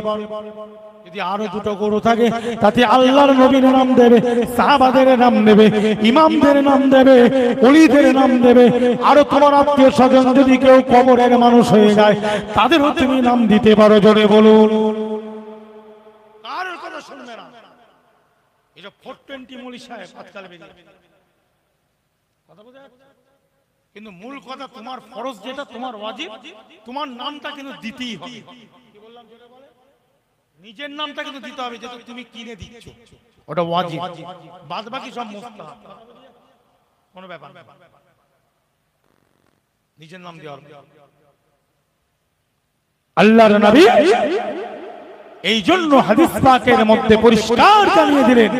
যদি আরো 2টো গরু থাকে তাতে আল্লাহর নবীর নাম দেবে, সাহাবাদের নাম দেবে, ইমামদের নাম দেবে, ওলিদের নাম দেবে। আরো তোমার আত্মীয় স্বজন যদি কেউ কবরের মানুষ হয়ে যায় তাদেরও তুমি নাম দিতে পারো। জোরে বলুন, কারোর কথা শুনবে না। এই যে 420 মৌলী সাহেব আজকাল বেরিয়ে কথা বোঝা যাচ্ছে, কিন্তু মূল কথা তোমার ফরজ যেটা, তোমার ওয়াজিব, তোমার নামটা কিন্তু দিতেই হবে। কি বললাম জোরে বলে? নিজের নামটা কিন্তু দিতে হবে, যেটা তুমি কিনে দিচ্ছ ওটা ওয়াজিব, বাদ বাকি সব মুস্তাহাব, কোনো ব্যাপার না। নিজের নাম দেওয়ার আল্লাহর নবী এই জন্য হাদিস পাকের মধ্যে পরিষ্কার জানিয়ে দিলেন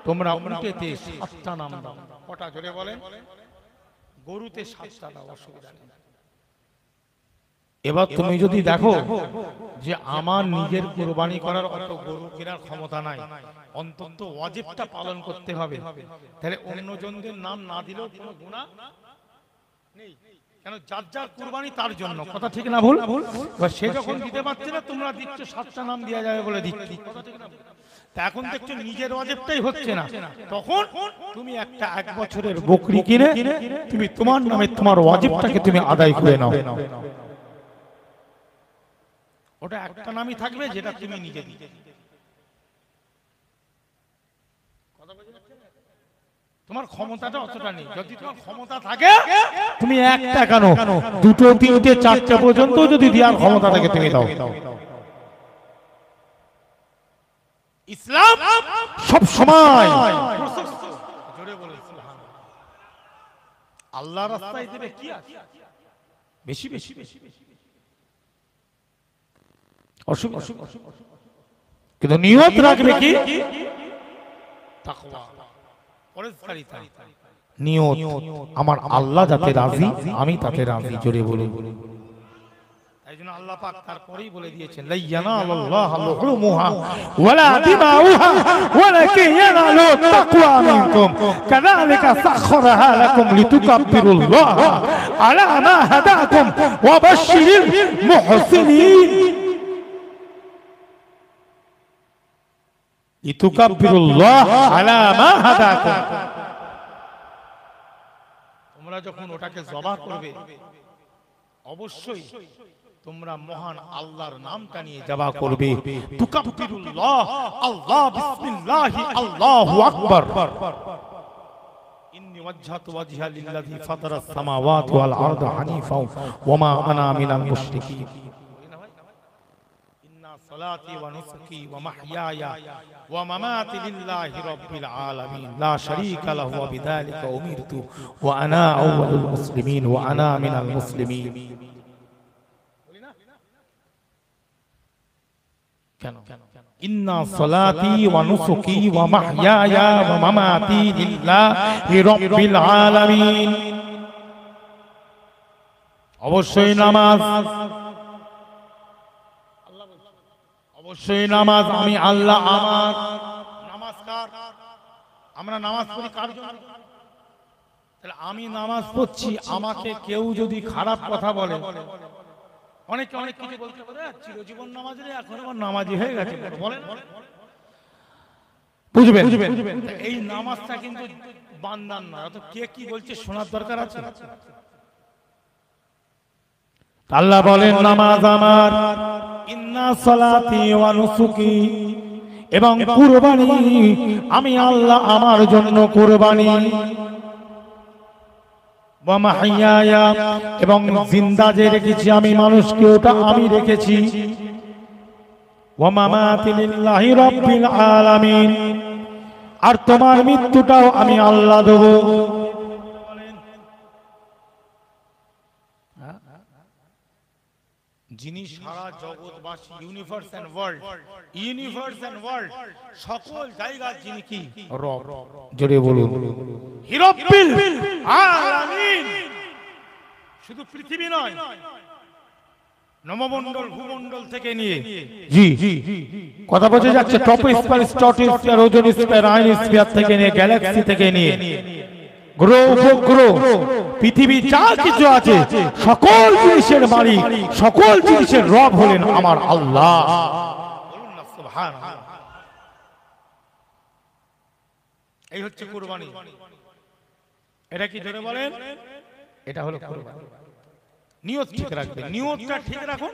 তোমরা উটেতে 7টা নাম দাও। কটা জোরে বলেন? গরুতে 7টা দাও, অসুবিধা নেই। এবার তুমি যদি দেখো যে আমার নিজের কুরবানি করার অত গরু কেনার ক্ষমতা নাই, অন্তত ওয়াজিবটা পালন করতে হবে, তাহলে অন্যজনদের নাম না দিলেও কোনো গুনাহ নেই। কেন? যার যার কুরবানি তার জন্য, কথা ঠিক না ভুল? সে যখন দিতে পারছে না, তোমরা দিচ্ছ 7টা নাম দেওয়া যাবে বলে দিচ্ছি, কথা ঠিক না? তা এখন দেখছো নিজের ওয়াজিবটাই হচ্ছে না, তখন তুমি একটা 1 বছরের বকরি কিনে তুমি তোমার নামে তোমার ওয়াজিবটাকে তুমি আদায় করে নাও। ওটা একটা নামই থাকবে যেটা তুমি নিজে দিতে। তোমার ক্ষমতাটা অতটা নেই। যদি তোমার ক্ষমতা থাকে তুমি একটা কেন 2টো 3টে 4টে পর্যন্ত যদি দেওয়ার ক্ষমতা থাকে তুমি দাও। ইসলাম সব সময় জোরে বলে আল্লাহর রাস্তায় দেবে কি আছে? বেশি বেশি বেশি বেশি। অসুবিধা, কিন্তু নিয়ত রাখবে কি তাকওয়া, পরহেজগারিতা। নিয়ত আমার আল্লাহ যাতে রাজি, আমি তাতে রাজি। জোরে বলুন। তাই জন্য আল্লাহ পাক তারপরেই বলে দিয়েছেন, লা ইয়ানালুল্লাহু লুহুমুহা ওয়ালা দিমাউহা ওয়ালাকিন ইয়ানালু তাকওয়া মিনকুম কাযালিকা সাখখারাহা লাকুম লিতুকাব্বিরুল্লাহা আলা মা হাদাকুম ওয়া বাশশিরিল মুহসিনিন। লিতুকাব্বিরুল্লাহা আলা মা হাদাকুম। তোমরা যখন ওটাকে জবাহ করবে অবশ্যই তোমরা মহান আল্লাহর নামটা নিয়ে জবাহ করবে। তুকাব্বিরুল্লাহ, আল্লাহ, বিসমিল্লাহি, আল্লাহু আকবার। ইন্নী ওয়াজহাতু ওয়াজহিয়া লিল্লাযী ফাতারাস সামাওয়াতি ওয়াল আরদা হানিফা ওয়া মা আনা মিনাল মুশরিকিন। ইন্না সালাতি ওয়া নুসুকি ওয়া মাহইয়ায়া ওয়া মামাতি লিল্লাহি রাব্বিল আলামিন লা শারীকা লাহু ওয়া বিযালিকা উমিরতু ওয়া আনা আউওয়ালুল মুসলিমিন ওয়া আনা মিনাল মুসলিমিন। কেন? ইন্না সালাতি ওয়া নুসুকি ওয়া মাহইয়ায়া ওয়া মামাতি লিল্লাহি রাব্বিল আলামিন। অবশ্যই নামাজ, অবশ্যই নামাজ আমি আল্লাহ, আমার নামাজ কার? আমরা নামাজ পড়ি কার জন্য? তাহলে আমি নামাজ পড়ছি, আমাকে কেউ যদি খারাপ কথা বলে, অনেকে অনেক কিছু বলতে পারে, চিরজীবন নামাজ রে, এখন আমার নামাজি হয়ে গেছে বলেন, বুঝবেন? এই নামাজটা কিন্তু বান্দার না, অত কে কি বলছে শোনার দরকার আছে। আল্লাহ বলেন নামাজ আমার, ইন্না সালাতি ওয়া নুসুকি, এবং কুরবানি আমি আল্লাহ আমার জন্য কুরবানি, ওয়া মাহইয়ায়া এবং জিন্দা যে রেখেছি আমি মানুষকে, ওটা আমি রেখেছি, ওয়া মামাতি লিল্লাহি রাব্বিল আলামিন, আর তোমার মৃত্যুটাও আমি আল্লাহ দেব। যিনি সারা জগৎবাসী, ইউনিভার্স এন্ড ওয়ার্ল্ড, সকল জায়গার যিনি কি রব। জোরে বলুন রব্বিল আলামিন। শুধু পৃথিবী নয়, নবমণ্ডল ভূমণ্ডল থেকে নিয়ে, জি কথা বোঝা যাচ্ছে, ট্রপোস্ফিয়ার, স্ট্রাটোস্ফিয়ার, ওজোনস্ফিয়ার, আয়নোস্ফিয়ার থেকে নিয়ে, গ্যালাক্সি থেকে নিয়ে, গ্রহ উপগ্রহ, পৃথিবী যা কিছু আছে, সকল জিনিসের মালিক, সকল জিনিসের রব হলেন আমার আল্লাহ। বলুন না সুবহানাল্লাহ। এই হচ্ছে কুরবানি। এটা কি জোরে বলেন? এটা হলো কুরবানি। নিয়ত ঠিক রাখবেন, নিয়তটা ঠিক রাখুন,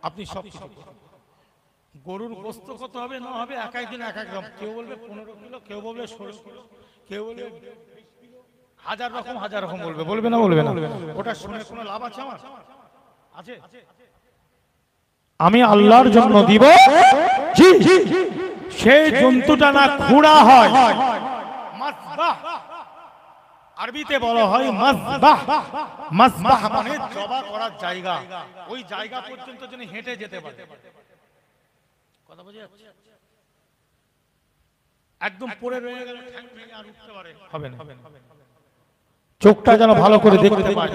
আপনি সব কিছু। গরুর গোশত কত হবে না হবে, এক একদিন এক এক রকম, কেউ বলবে 15 কিলো, কেউ বলবে 16 কিলো, কেউ বলবে হাজার রকম বলবে। বলবে না? বলবে না। ওটা শুনে কোনো লাভ আছে আমার? আছে? আমি আল্লাহর জন্য দিব, জি সেই জন্তুটা না খুঁড়া হয়, মাসবাহ, আরবিতে বলা হয় মাসবাহ। মাসবাহ মানে জবা করার জায়গা, ওই জায়গা পর্যন্ত যেন হেঁটে যেতে পারে। কথা বুঝে যাচ্ছে? একদম পড়ে রয়ে গেল, ঠ্যাং ভেঙে আর উঠতে পারে হবে না। চোখটা যেন ভালো করে দেখতে পায়,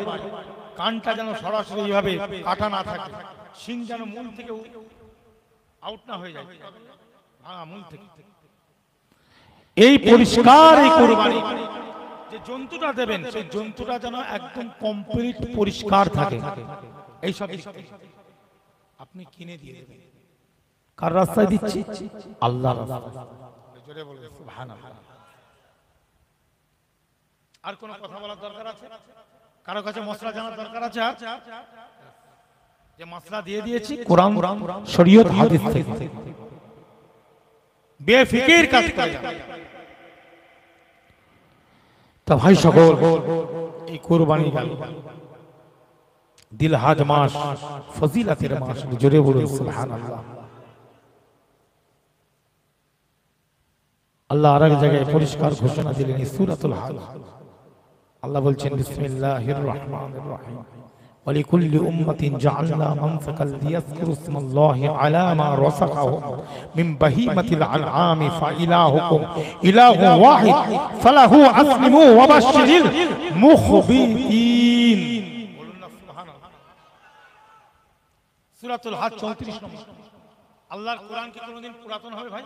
কানটা যেন সরাসরি এইভাবে কাটা না থাকে, শিং যেন মূল থেকে আউট না হয়ে যায়, ভাঙা মূল থেকে। এই পরিষ্কার এই কুরবানি, যে জন্তুটা দেবেন সেই জন্তুটা যেন একদম কমপ্লিট পরিষ্কার থাকে। এই সব আপনি কিনে দিয়ে দেবেন। কার রাস্তায় দিচ্ছি? আল্লাহর রাস্তায়। জোরে বলুন সুবহানাল্লাহ। আর কোন কথা বলার দরকার আছে? কারো কাছে মশলা জানার দরকার আছে? যে মশলা দিয়ে দিয়েছি কোরআন শরীয়ত হাদিস থেকে, বেফিকির কাজ করে। তা ভাই সকল, এই কুরবানি দিলহাজ মাস, ফজিলতের মাস। জোরে বলুন সুবহানাল্লাহ। আল্লাহ আরেক জায়গায় পরিষ্কার ঘোষণা দিলেন সূরাতুল হজ। আল্লাহ বলছেন বিসমিল্লাহির রহমানির রহিম ولكل أمة جعلنا منسكا ليذكروا اسم الله على ما رزقهم من بهيمة الأنعام فإلهكم إله واحد فله أسلموا وبشر المخبتين সূরাতুল হজ 34 নম্বর। আল্লাহর কোরআন কি কোনোদিন পুরাতন হবে ভাই?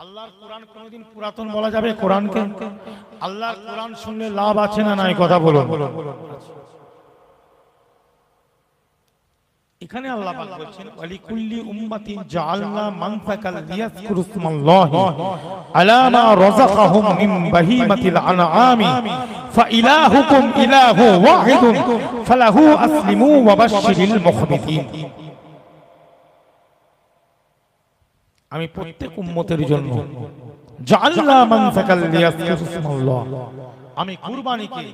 আল্লাহর কোরআন কোনোদিন পুরাতন বলা যাবে কোরআনকে? আল্লাহর কোরআন শুনলে লাভ আছে না নাই কথা বলুন। এখানে আল্লাহ পাক বলছেন ওয়ালিকুল্লি উম্মাতিন জাআলনা মানসাকাল লিয়াযকুরু ইসমাল্লাহি আলা মা রাযাকাহুম মিন বাহিমাতিল আনআমি ফাইলাহুকুম ইলাহু ওয়াহিদুন ফালাহু আসলিমু ওয়া বাশশিরিল মুখবিতিন। আমি প্রত্যেক উম্মতের জন্য জাআলনা মানসাকাল লিয়াযকুরু ইসমাল্লাহ, আমি কুরবানিকে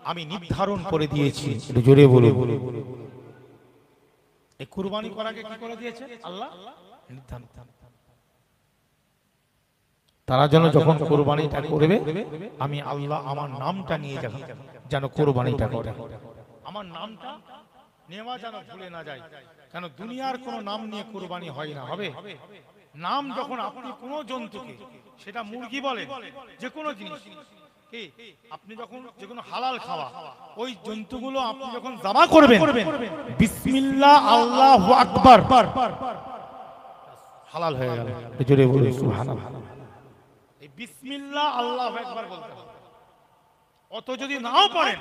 আমি নির্ধারণ করে দিয়েছি। একটু জোরে বলুন। এই কুরবানি করাকে কি করে দিয়েছে আল্লাহ? নির্ধারণ। তারা যখন কুরবানিটা করবে আমি আল্লাহ আমার নামটা নিয়ে যাব, যেন কুরবানিটা করে। আমার নামটা নেওয়া যেন ভুলে না যায়, কেন দুনিয়ার কোনো নাম নিয়ে কুরবানি হয় না। হবে নাম যখন আপনি কোনো জন্তুকে, সেটা মুরগি বলে, যে কোনো জিনিস, আপনি যখন যে কোনো হালাল খাওয়া, ওই জন্তুগুলো আপনি যখন যাবা করবেন বিসমিল্লাহ আল্লাহু আকবার, হালাল হয়ে গেল। জোরে বলুন সুবহানাল্লাহ। এই বিসমিল্লাহ আল্লাহু আকবার বলতে হবে। অত যদি নাও পারেন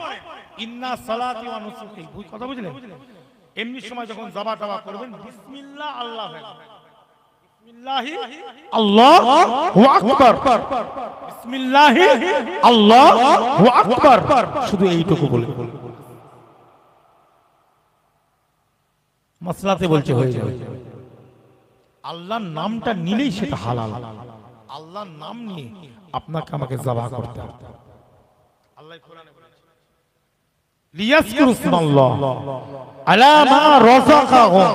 ইন্না সালাতি ওয়া নুসুকি, কথা বুঝলেন? এমনি সময় যখন যাবা টাবা করবেন বিসমিল্লাহ আল্লাহু আকবার, বিসমিল্লাহি আল্লাহু আকবার, বিসমিল্লাহি আল্লাহু আকবার, শুধু এইটুকু বলে মাসলাতে বলছে হয়ে যাবে। আল্লাহর নামটা নিলেই সেটা হালাল। আল্লাহর নাম নিয়ে আপনাকে আমাকে যাবা করতে হবে। আল্লাহ কোরআনে বলেছে লিয়াযকুরু ইসমাল্লাহ আলা মা রাযাকাহুম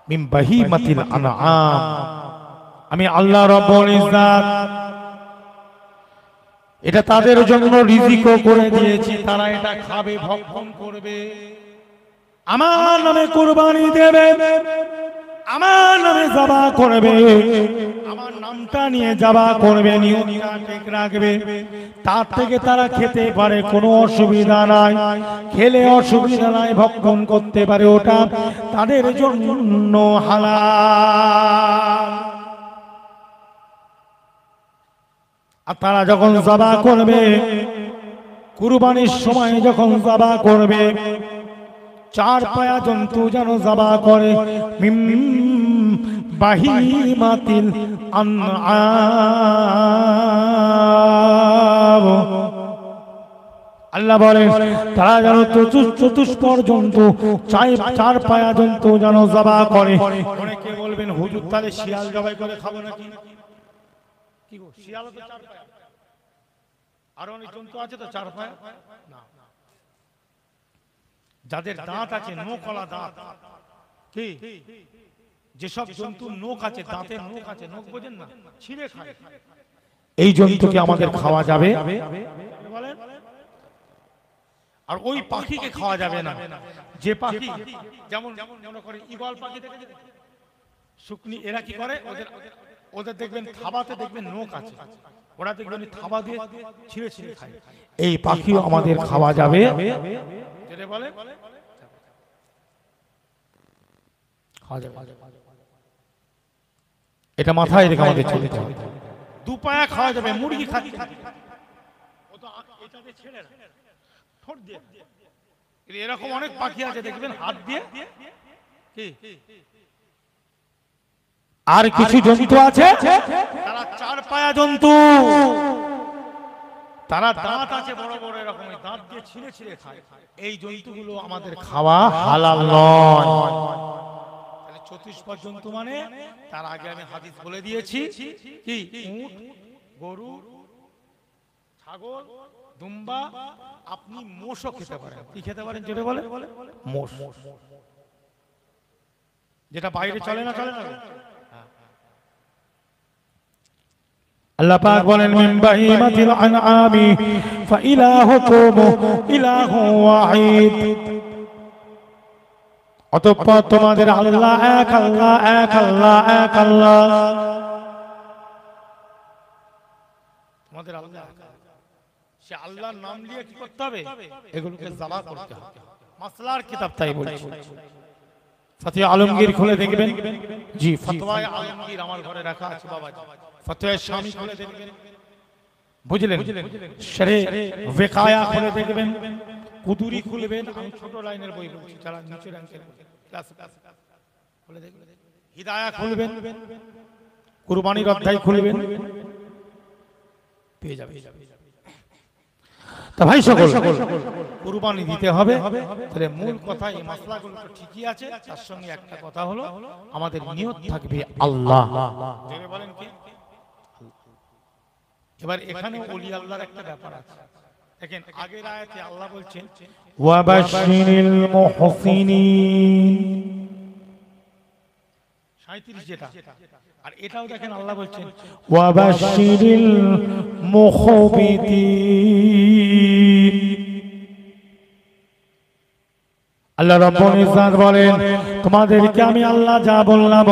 মিন বাহিমাতিল আনআম। আমি আল্লাহ রাব্বুল ইজ্জাত এটা তাদের জন্য রিজিকও করে দিয়েছি, তারা এটা খাবে, ভক্ষণ করবে, আমার নামে কুরবানি দেবে, আমার নামে যাবা করবে, আমার নামটা নিয়ে যাবা করবে, নিয়মটা ঠিক রাখবে, তার থেকে তারা খেতে পারে, কোনো অসুবিধা নাই, খেলে অসুবিধা নাই, ভক্ষণ করতে পারে, ওটা তাদের জন্য হালাল। আর তারা যখন যাবা করবে, কুরবানির সময় যখন যাবা করবে, চার পায়া জন্তু যেন যাবা করে, মিম বাহিমাতিল আনআম। আল্লাহ বলে তারা যেন চতুষ্পদ জন্তু, চার পায়া জন্তু যেন যাবা করে। অনেকে বলবেন হুজুর তাহলে শিয়াল জবাই করে খাবো নাকি? কি গো, শিয়ালও তো চার পায়া, আর অনেক জন্তু আছে তো চার পায়া না। যাদের দাঁত আছে, নোকলা দাঁত, কি যেসব জন্তুর নোক আছে, দাঁতের নোক আছে, নোক বোঝেন না, ছিঁড়ে খায়, এই জন্তুকে আমাদের খাওয়া যাবে বলেন? আর ওই পাখিকে খাওয়া যাবে না যে পাখি, যেমন মনে করে ঈগল পাখি দেখে শুকনি, এরা কি করে, ওদের দেখবেন থাবাতে দেখবেন নোক আছে, ওরা দেখবেন থাবা দিয়ে ছিঁড়ে ছিঁড়ে খায়। এই পাখিও আমাদের খাওয়া যাবে বলে, এটা মাথায় রেখে আমাদের চলতে হবে। দু পায়া খাওয়া যাবে, মুরগি খাচ্ছে এরকম অনেক পাখি আছে দেখবেন হাত দিয়ে, আর কিছু জন্তু আছে তারা চার পায়া জন্তু, তারা দাঁত আছে বড় বড়, এরকম দাঁত দিয়ে ছিঁড়ে ছিঁড়ে খায়। এই জন্তুগুলো আমাদের খাওয়া হালাল নয়। তাহলে চতুষ্পদ জন্তু মানে, তার আগে আমি হাদিস বলে দিয়েছি, কি উট, গরু, ছাগল, দুম্বা, আপনি মোষও খেতে পারেন। কি খেতে পারেন যেটা বলে? মোষ, যেটা বাইরে চলে না, চলে না। আল্লাহ পাক বলেন মিন বাহিমাতিল আনআমি ফাইলাহুকুম ইলাহু ওয়াহিদ। অতঃপর তোমাদের আল্লাহ এক, আল্লাহ এক, আল্লাহ এক, আল্লাহ তোমাদের আল্লাহ। সে আল্লাহর নাম নিয়ে কি করতে হবে? এগুলোকে জামা করতে হবে। মাসলার কিতাব তাই বলছে। ফতোয়া আলমগীর খুলে দেখবেন। জি, ফতোয়া আলমগীর আমার ঘরে রাখা আছে বাবা। ফতোয়া শামী খুলে দেখবেন, বুঝলেন? শরে ওয়াকায়া খুলে দেখবেন, কুদুরি খুলবেন। আমি ছোট লাইনের বই বলছি, যারা নিচে র্যাঙ্কের ক্লাস খুলে দেখবেন। হিদায়া খুলবেন, কুরবানির অধ্যায় খুলবেন, পেয়ে যাবে। তা ভাই সকল, কুরবানি দিতে হবে। তাহলে মূল কথা এই মাসলাগুলো তো ঠিকই আছে, তার সঙ্গে একটা কথা হলো আমাদের নিয়ত থাকবে আল্লাহ। বলেন কি? এবার এখানে ওলি আল্লাহর একটা ব্যাপার আছে। দেখেন আগের আয়াতে আল্লাহ বলছেন ওয়াবাশশিরিল মুহসিনিন, 37 যেটা, আর এটাও দেখেন আল্লাহ বলছেন ওয়াবাশশিরিল মুখবিতিন। আল্লাহ রাব্বুল ইজ্জত বলেন তোমাদেরকে আমি আল্লাহ যা বললাম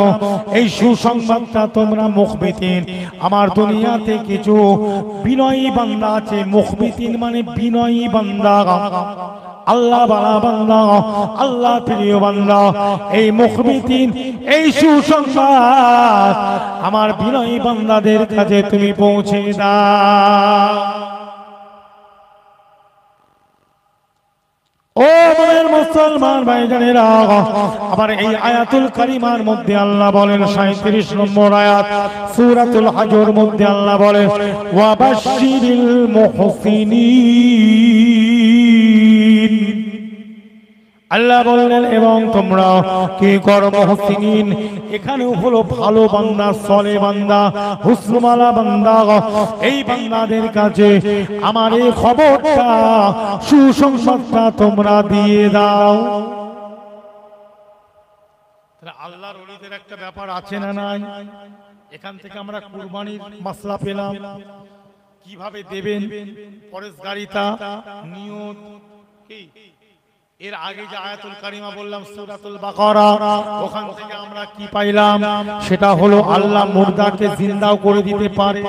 এই সুসংবাদটা তোমরা মুখবিতিন, আমার দুনিয়াতে কিছু বিনয়ী বান্দা আছে। মুখবিতিন মানে বিনয়ী বান্দা, আল্লাহ বালা বান্দা, আল্লাহ প্রিয় বান্দা। এই মুখবিতিন, এই সুসংবাদ আমার বিনয়ী বান্দাদের কাছে তুমি পৌঁছে দাও। ও মনের মুসলমান ভাইজানেরা, আবার এই আয়াতুল কারিমার মধ্যে আল্লাহ বলেন 37 নম্বর আয়াত সূরাতুল হজর মধ্যে আল্লাহ বলেন ওয়াবাশশিরিল মুহসিনিন। আল্লাহ বললেন এবং তোমরা কি করো মুহসিনিন, এখানেও হলো ভালো বান্দা, সলে বান্দা, হুসনুমালা বান্দা। এই বান্দাদের কাছে আমার এই খবরটা, সুসংবাদটা তোমরা দিয়ে দাও। আল্লাহর ওলিদের একটা ব্যাপার আছে না নাই? এখান থেকে আমরা কুরবানির মাসলা পেলাম, কিভাবে দেবেন, পরেশগারিতা, নিয়ত কি। এর আগে যে আয়াতুল কারিমা বললাম সূরাতুল বাকারা, ওখান থেকে আমরা কি পাইলাম? সেটা হলো আল্লাহ মুর্দাকে জিন্দাও করে দিতে পারে,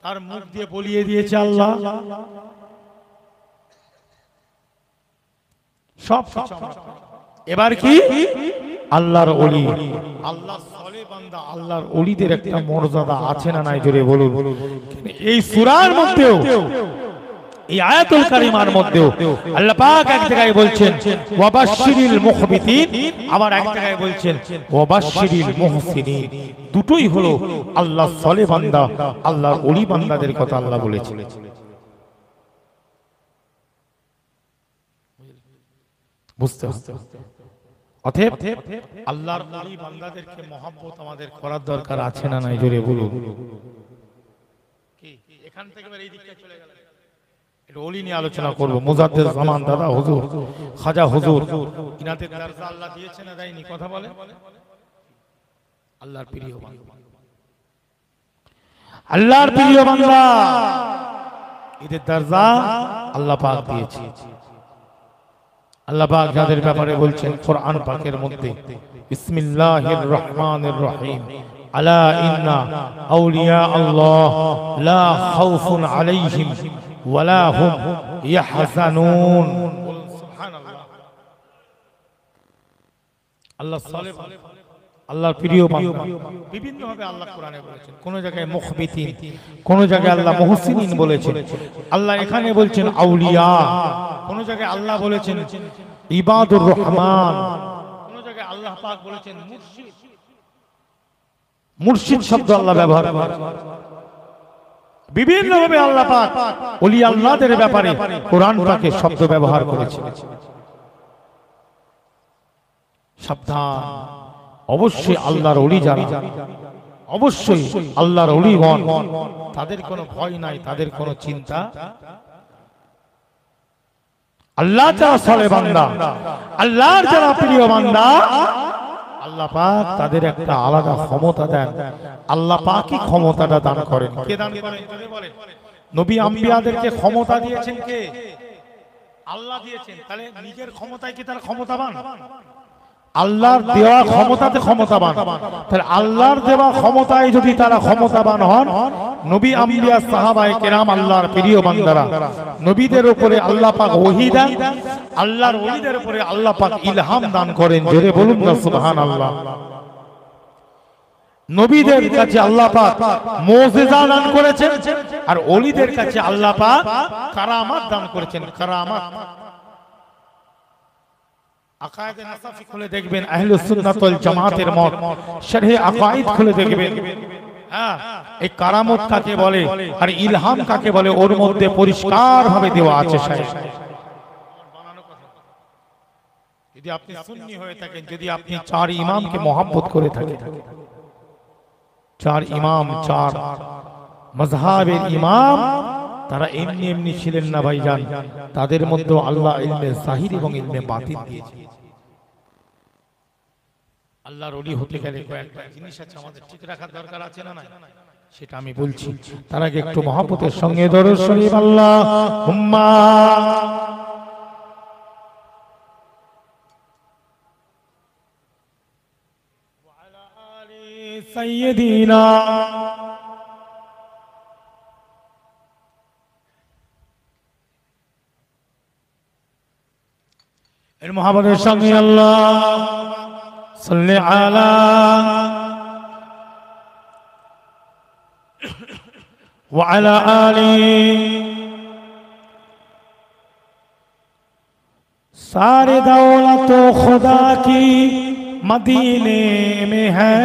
তার মুখ দিয়ে বলিয়ে দিয়েছে আল্লাহ। সব এবার কি আল্লাহর ওলি, আল্লাহ সলে বান্দা, আল্লাহর ওলিদের একটা মর্যাদা আছে না নাই? জোরে বলুন। এই সূরার মধ্যেও, এই আয়াতুল কারিমার মধ্যেও আল্লাহ পাক এক জায়গায় বলছেন ওয়াবাশশিরিল মুখবিতিন, আবার এক জায়গায় বলছেন ওয়াবাশশিরিল মুহসিনিন। দুটোই হলো আল্লাহর সলে বান্দা, আল্লাহর ওলি বান্দাদের কথা আল্লাহ বলেছেন। বুঝতে হবে। অতএব আল্লাহর ওলি বান্দাদেরকে মহব্বত আমাদের করার দরকার আছে না নাই? জোরে বলুন। কি এখান থেকে এই দিকটা চলে গেল, এটা ওলি নিয়ে আলোচনা করব। মুজাদ্দিদ জামান দাদা হুজুর, খাজা হুজুর, ইনাদের দরজা আল্লাহ দিয়েছে না দেয়নি? কথা বলে। আল্লাহর প্রিয় বান্দা, আল্লাহর প্রিয় বান্দা, এদের দরজা আল্লাহ পাক দিয়েছে। আল্লাহ পাক যাদের ব্যাপারে বলছেন কোরআন পাকের মধ্যে বিসমিল্লাহির রহমানির রহিম আলা ইন্না আউলিয়া আল্লাহ লা খাউফুন আলাইহিম ওয়ালা হুম ইয়াহজানুন। সুবহানাল্লাহ। আল্লাহ সালেহ, আল্লাহর প্রিয় বান্দা, বিভিন্ন ভাবে আল্লাহ কোরআনে বলেছেন। কোন জায়গায় মুখবিতিন, কোন জায়গায় আল্লাহ মুহসিনিন বলেছেন। আল্লাহ এখানে বলছেন আউলিয়া, কোন জায়গায় আল্লাহ বলেছেন ইবাদুর রহমান, কোন জায়গায় আল্লাহ পাক বলেছেন মুর্শিদ। মুর্শিদ শব্দ আল্লাহ ব্যবহার করেছেন। বিভিন্ন ভাবে আল্লাহ পাক ওলি আল্লাহদের ব্যাপারে কোরআন পাকে শব্দ ব্যবহার করেছেন। সাবধান, অবশ্যই আল্লাহর ওলি যারা, অবশ্যই আল্লাহর ওলিগণ, তাদের কোনো ভয় নাই, তাদের কোনো চিন্তা। আল্লাহ যারা সলে বান্দা, আল্লাহর যারা প্রিয় বান্দা, আল্লাহ পাক তাদের একটা আলাদা ক্ষমতা দেন। আল্লাহ পাকই ক্ষমতাটা দান করেন। কে দান করেন যদি বলেন? নবী আম্বিয়াদেরকে ক্ষমতা দিয়েছেন কে? আল্লাহ দিয়েছেন। তাহলে নিজের ক্ষমতায় কি তারা ক্ষমতাবান? আল্লাহর দেওয়া ক্ষমতাতে ক্ষমতাবান। তাহলে আল্লাহর দেওয়া ক্ষমতায় যদি তারা ক্ষমতাবান হন, নবী আম্বিয়া সাহাবায়ে কেরাম আল্লাহর প্রিয় বান্দারা, নবীদের উপরে আল্লাহ পাক ওহী দেন, আল্লাহর ওলিদের উপরে আল্লাহ পাক ইলহাম দান করেন। জোরে বলুন না সুবহানাল্লাহ। নবীদের কাছে আল্লাহ পাক মুজিজা দান করেছেন, আর ওলিদের কাছে আল্লাহ পাক কারামাত দান করেছেন। কারামাত আকায়েদে নাসাফি খুলে দেখবেন, আহলুস সুন্নাত ওয়াল জামাতের মত শরহে আকায়েদ খুলে দেখবেন। হ্যাঁ, এই কারামত কাকে বলে আর ইলহাম কাকে বলে, ওর মধ্যে পরিষ্কার ভাবে দেওয়া আছে। যদি আপনি সুন্নি হয়ে থাকেন, যদি আপনি চার ইমামকে মহব্বত করে থাকেন, চার ইমাম, চার মাযহাবের ইমাম, তারা এমনি এমনি ছিলেন না ভাইজান। তাদের মধ্যে আল্লাহ ইলমে জাহির এবং ইলমে বাতিন দিয়েছে। আল্লাহর ওলি হতে গেলে কয়েকটা জিনিস আছে আমাদের ঠিক রাখার দরকার আছে না? সেটা আমি বলছি। তার আগে একটু মহব্বতের সঙ্গে দরুদ শরীফ আল্লাহুম্মা ওয়া আলা আলি সাইয়্যিদিনা। এর মহব্বতের সঙ্গে আল্লাহ সাল্লি আলা ওয়া আলা আলি। सारे दौलत खुदा की मदीने में है,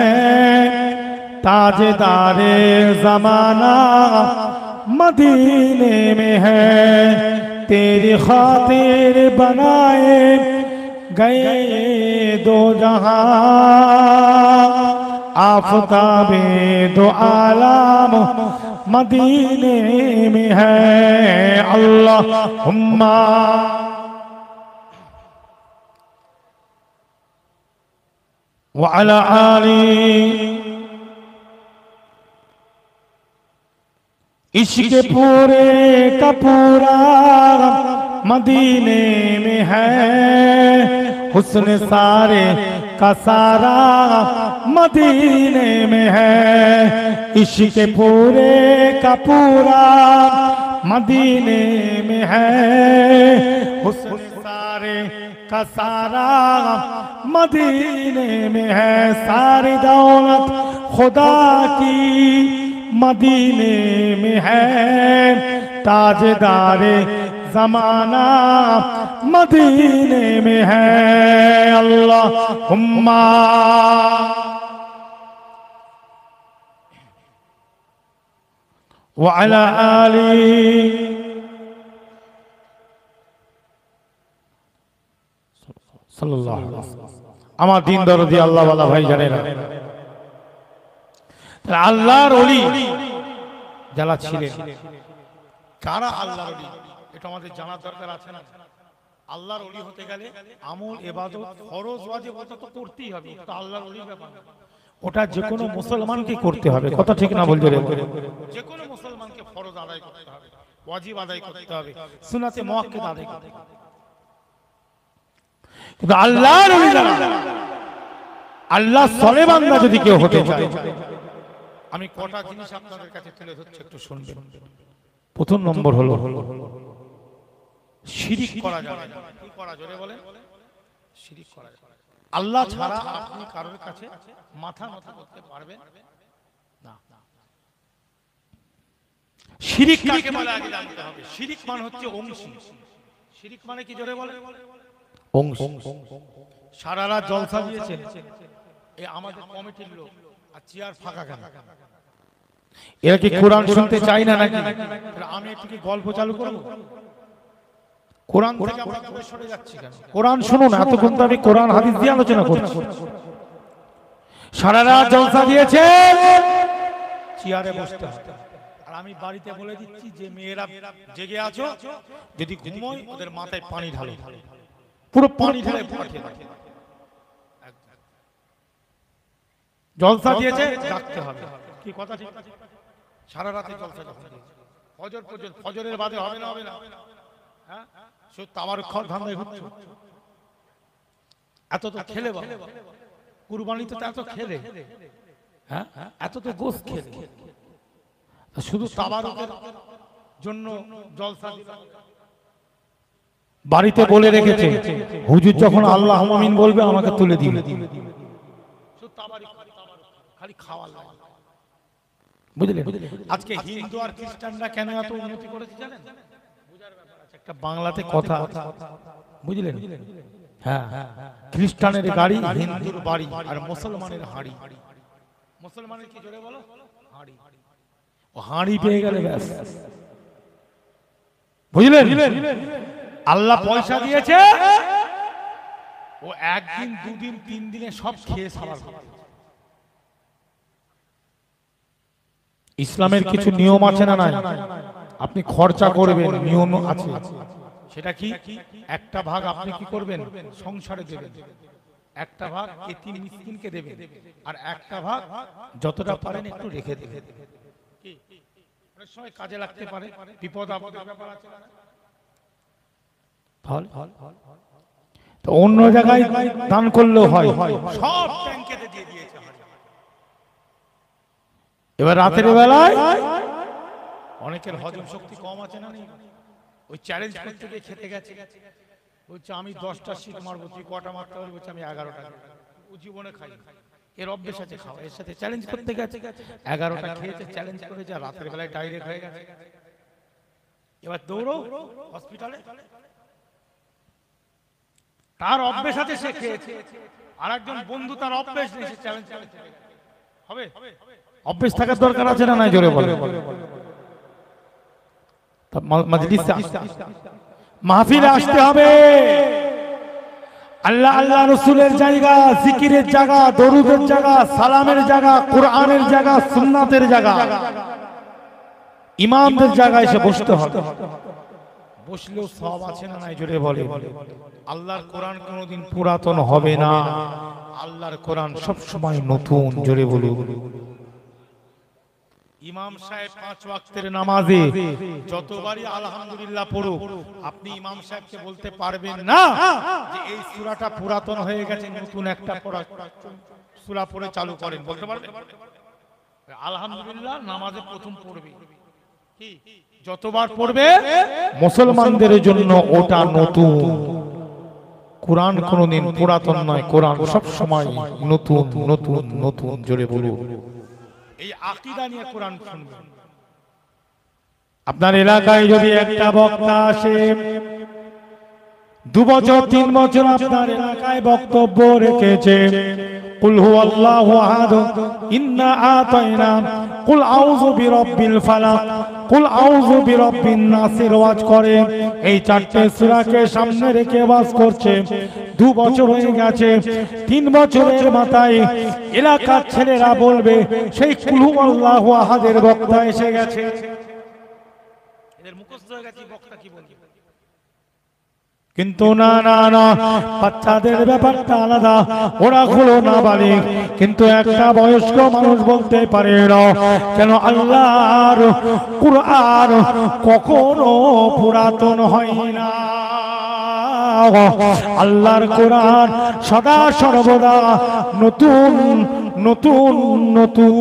ताजदारे जमाना मदीने में है। तेरी खातिर बनाए गए दो जहां, आफताबे दो आलम मदीने में है। अल्लाहुम्मा व अला आली। इश्क पूरे का पूरा मदीने में है, हुस्न सारे का सारा मदीने में है। इश्क पूरे का पूरा मदीने में है, हुस्न सारे का सारा मदीने में है। सारी दौलत खुदा की मदीने में है, ताजदारे जमाना मदीने में है। अल्लाहुम्मा व अला आली। সাল্লাল্লাহু আলাইহি ওয়াসাল্লাম। আমার দিন দরদি আল্লাহ ওয়ালা ভাই জানেন, আল্লাহর ওলি যারা ছিলেন, কারা আল্লাহর ওলি, এটা আমাদের জানার দরকার আছে না? আল্লাহর ওলি হতে গেলে আমল, ইবাদত, ফরজ ওয়াজিব ওটা তো করতেই হবে। ওটা আল্লাহর ওলির ব্যাপার, ওটা যে কোনো মুসলমানকে করতে হবে। কথা ঠিক না বলতে? যে কোনো মুসলমানকে ফরজ আদায় করতে হবে, ওয়াজিব আদায় করতে হবে, সুন্নাতে মুআক্কাদা আদায় করতে হবে। কিন্তু আল্লাহর ওলি যারা, আল্লাহ সলে বান্দা যদি কেউ হতে চায়, আমি কটা জিনিস আপনাদের কাছে তুলে ধরছি, একটু শুনবেন। প্রথম নম্বর হলো শিরিক করা যাবে না। কি করা জোরে বলেন? শিরিক করা যাবে না। আল্লাহ ছাড়া আপনি কারোর কাছে মাথা নত করতে পারবেন না। শিরিক কাকে বলে আগে জানতে হবে। শিরিক মানে হচ্ছে অংশী। শিরিক মানে কি জোরে বলেন? অংশী। সারা রাত জলসা দিয়েছেন, এই আমাদের কমিটির লোক, আর চেয়ার ফাঁকা কেন? এরা কি কোরআন শুনতে চায় না নাকি? আমি একটু কি গল্প চালু করব? কোরআন থেকে আমরা দূরে সরে যাচ্ছি কেন? কোরআন শুনুন, এতক্ষণ তো আমি কোরআন হাদিস দিয়ে আলোচনা করছি। সারা রাত জলসা দিয়েছে, চেয়ারে বসতে হবে। আর আমি বাড়িতে বলে দিচ্ছি যে মেয়েরা জেগে আছো, যদি ঘুমোয় ওদের মাথায় পানি ঢালো, পুরো পানি ঢেলে পাঠিয়ে দাও। জলসা দিয়েছে, জাগতে হবে। কি কথা ঠিক? সারা রাতে জলসা যখন দিয়েছে, ফজর পর্যন্ত, ফজরের বাদে হবে না? হবে না? হ্যাঁ, শুধু তামার খাওয়ার ধান্দায় ঘুরছে। এত তো খেলে বাবা, কুরবানিতে তো এত খেলে, হ্যাঁ, এত তো গোশ খেলে, শুধু তাবারকের জন্য জলসা দিলাম। বাড়িতে বলে রেখেছে, হুজুর যখন আল্লাহ আমিন বলবে আমাকে তুলে দিবে, খালি খাওয়া লাগে। বুঝলেন? আজকে হিন্দু আর খ্রিস্টানরা কেন এত উন্নতি করেছে জানেন? বুঝার ব্যাপার আছে। একটা বাংলাতে কথা, বুঝলেন? হ্যাঁ, খ্রিস্টানের গাড়ি হিন্দুর বাড়ি, আর মুসলমানের হাড়ি। মুসলমানের কি জোরে বলো? হাড়ি। ও হাড়ি পেয়ে গেলে ব্যাস, বুঝলেন? আল্লাহ পয়সা দিয়েছে, ও একদিন, দুদিন, 3 দিনে সব খেয়ে সারা। ইসলামের কিছু নিয়ম আছে না নাই? আপনি খরচা করবেন, নিয়ম আছে। সেটা কি? একটা ভাগ আপনি কি করবেন? সংসারে দেবেন, একটা ভাগ এতিম মিসকিনকে দেবেন, আর একটা ভাগ যতটা পারেন একটু রেখে দেবেন। কি অনেক সময় কাজে লাগতে পারে, বিপদ আপদের ব্যাপার আছে না? তো অন্য জায়গায় দান করলেও হয়, সব ব্যাংকেতে দিয়ে দিয়েছে। এবার রাতের বেলায় অনেকের হজম শক্তি কম আছে না? ওই চ্যালেঞ্জ করতে গিয়ে খেতে গেছে, বলছে আমি 10টা সিট মারবো, তুই কটা মারতে পারবি? বলছে আমি 11টা। ও জীবনে খাই, এর অভ্যেস আছে খাওয়া, এর সাথে চ্যালেঞ্জ করতে গেছে, 11টা খেয়েছে, চ্যালেঞ্জ করেছে, আর রাতের বেলায় ডাইরেক্ট হয়ে গেছে। এবার দৌড়ো হসপিটালে, তার অভ্যেস আছে, সে খেয়েছে, আর একজন বন্ধু তার অভ্যেস নেই, সে চ্যালেঞ্জ করতে হবে। অভ্যেস থাকার দরকার আছে না নাই? জোরে বলে। মাহফিলে আসতে হবে, আল্লাহ আল্লাহ রসুলের জায়গা, জিকিরের জায়গা, দরুদের জায়গা, সালামের জায়গা, কোরআনের জায়গা, সুন্নাতের জায়গা, ইমামদের জায়গায় এসে বসতে হবে। বসলেও সব আছে না নাই? জোরে বলে। আল্লাহর কোরআন কোনোদিন পুরাতন হবে না, আল্লাহর কোরআন সব সময় নতুন। জোরে বলুন। ইমাম সাহেব 5 ওয়াক্তের নামাজে যতবারই আলহামদুলিল্লাহ পড়ুক, আপনি ইমাম সাহেবকে বলতে পারবেন না যে এই সূরাটা পুরাতন হয়ে গেছে, নতুন একটা সূরা পড়ে চালু করেন, বলতে পারবেন? আলহামদুলিল্লাহ নামাজে প্রথম পড়বে, কি যতবার পড়বে মুসলমানদের জন্য ওটা নতুন। কোরআন কোনদিন পুরাতন নয়, কোরআন সব সময় নতুন নতুন নতুন। জোরে বলুন। এই আকীদা নিয়ে কোরআন শুনবেন। আপনার এলাকায় যদি একটা বক্তা আসে, 2 বছর 3 বছর আপনার এলাকায় বক্তব্য রেখেছে, কুল হুয়াল্লাহু আহাদ, ইন্না আতাইনা, কুল আউযু বিরাব্বিল ফালাক, কুল আউযু বিরাব্বিন নাসের ওয়াজ করে, এই 4টে সূরাকে সামনে রেখে ওয়াজ করছে। 2 বছর হয়ে গেছে, 3 বছরের মাথায় এলাকার ছেলেরা বলবে সেই কুল হুয়াল্লাহু আহাদের বক্তা এসে গেছে। এদের মুখস্থ হয়ে গেছে বক্তা কি বলবে। কিন্তু না না না, বাচ্চাদের ব্যাপারটা আলাদা, ওরা হলো নাবালিগ, কিন্তু একটা বয়স্ক মানুষ বলতে পারে না কেন আল্লাহর কুরআন কখনো পুরাতন হয় না। আল্লাহর কোরআন সদা সর্বদা নতুন নতুন নতুন।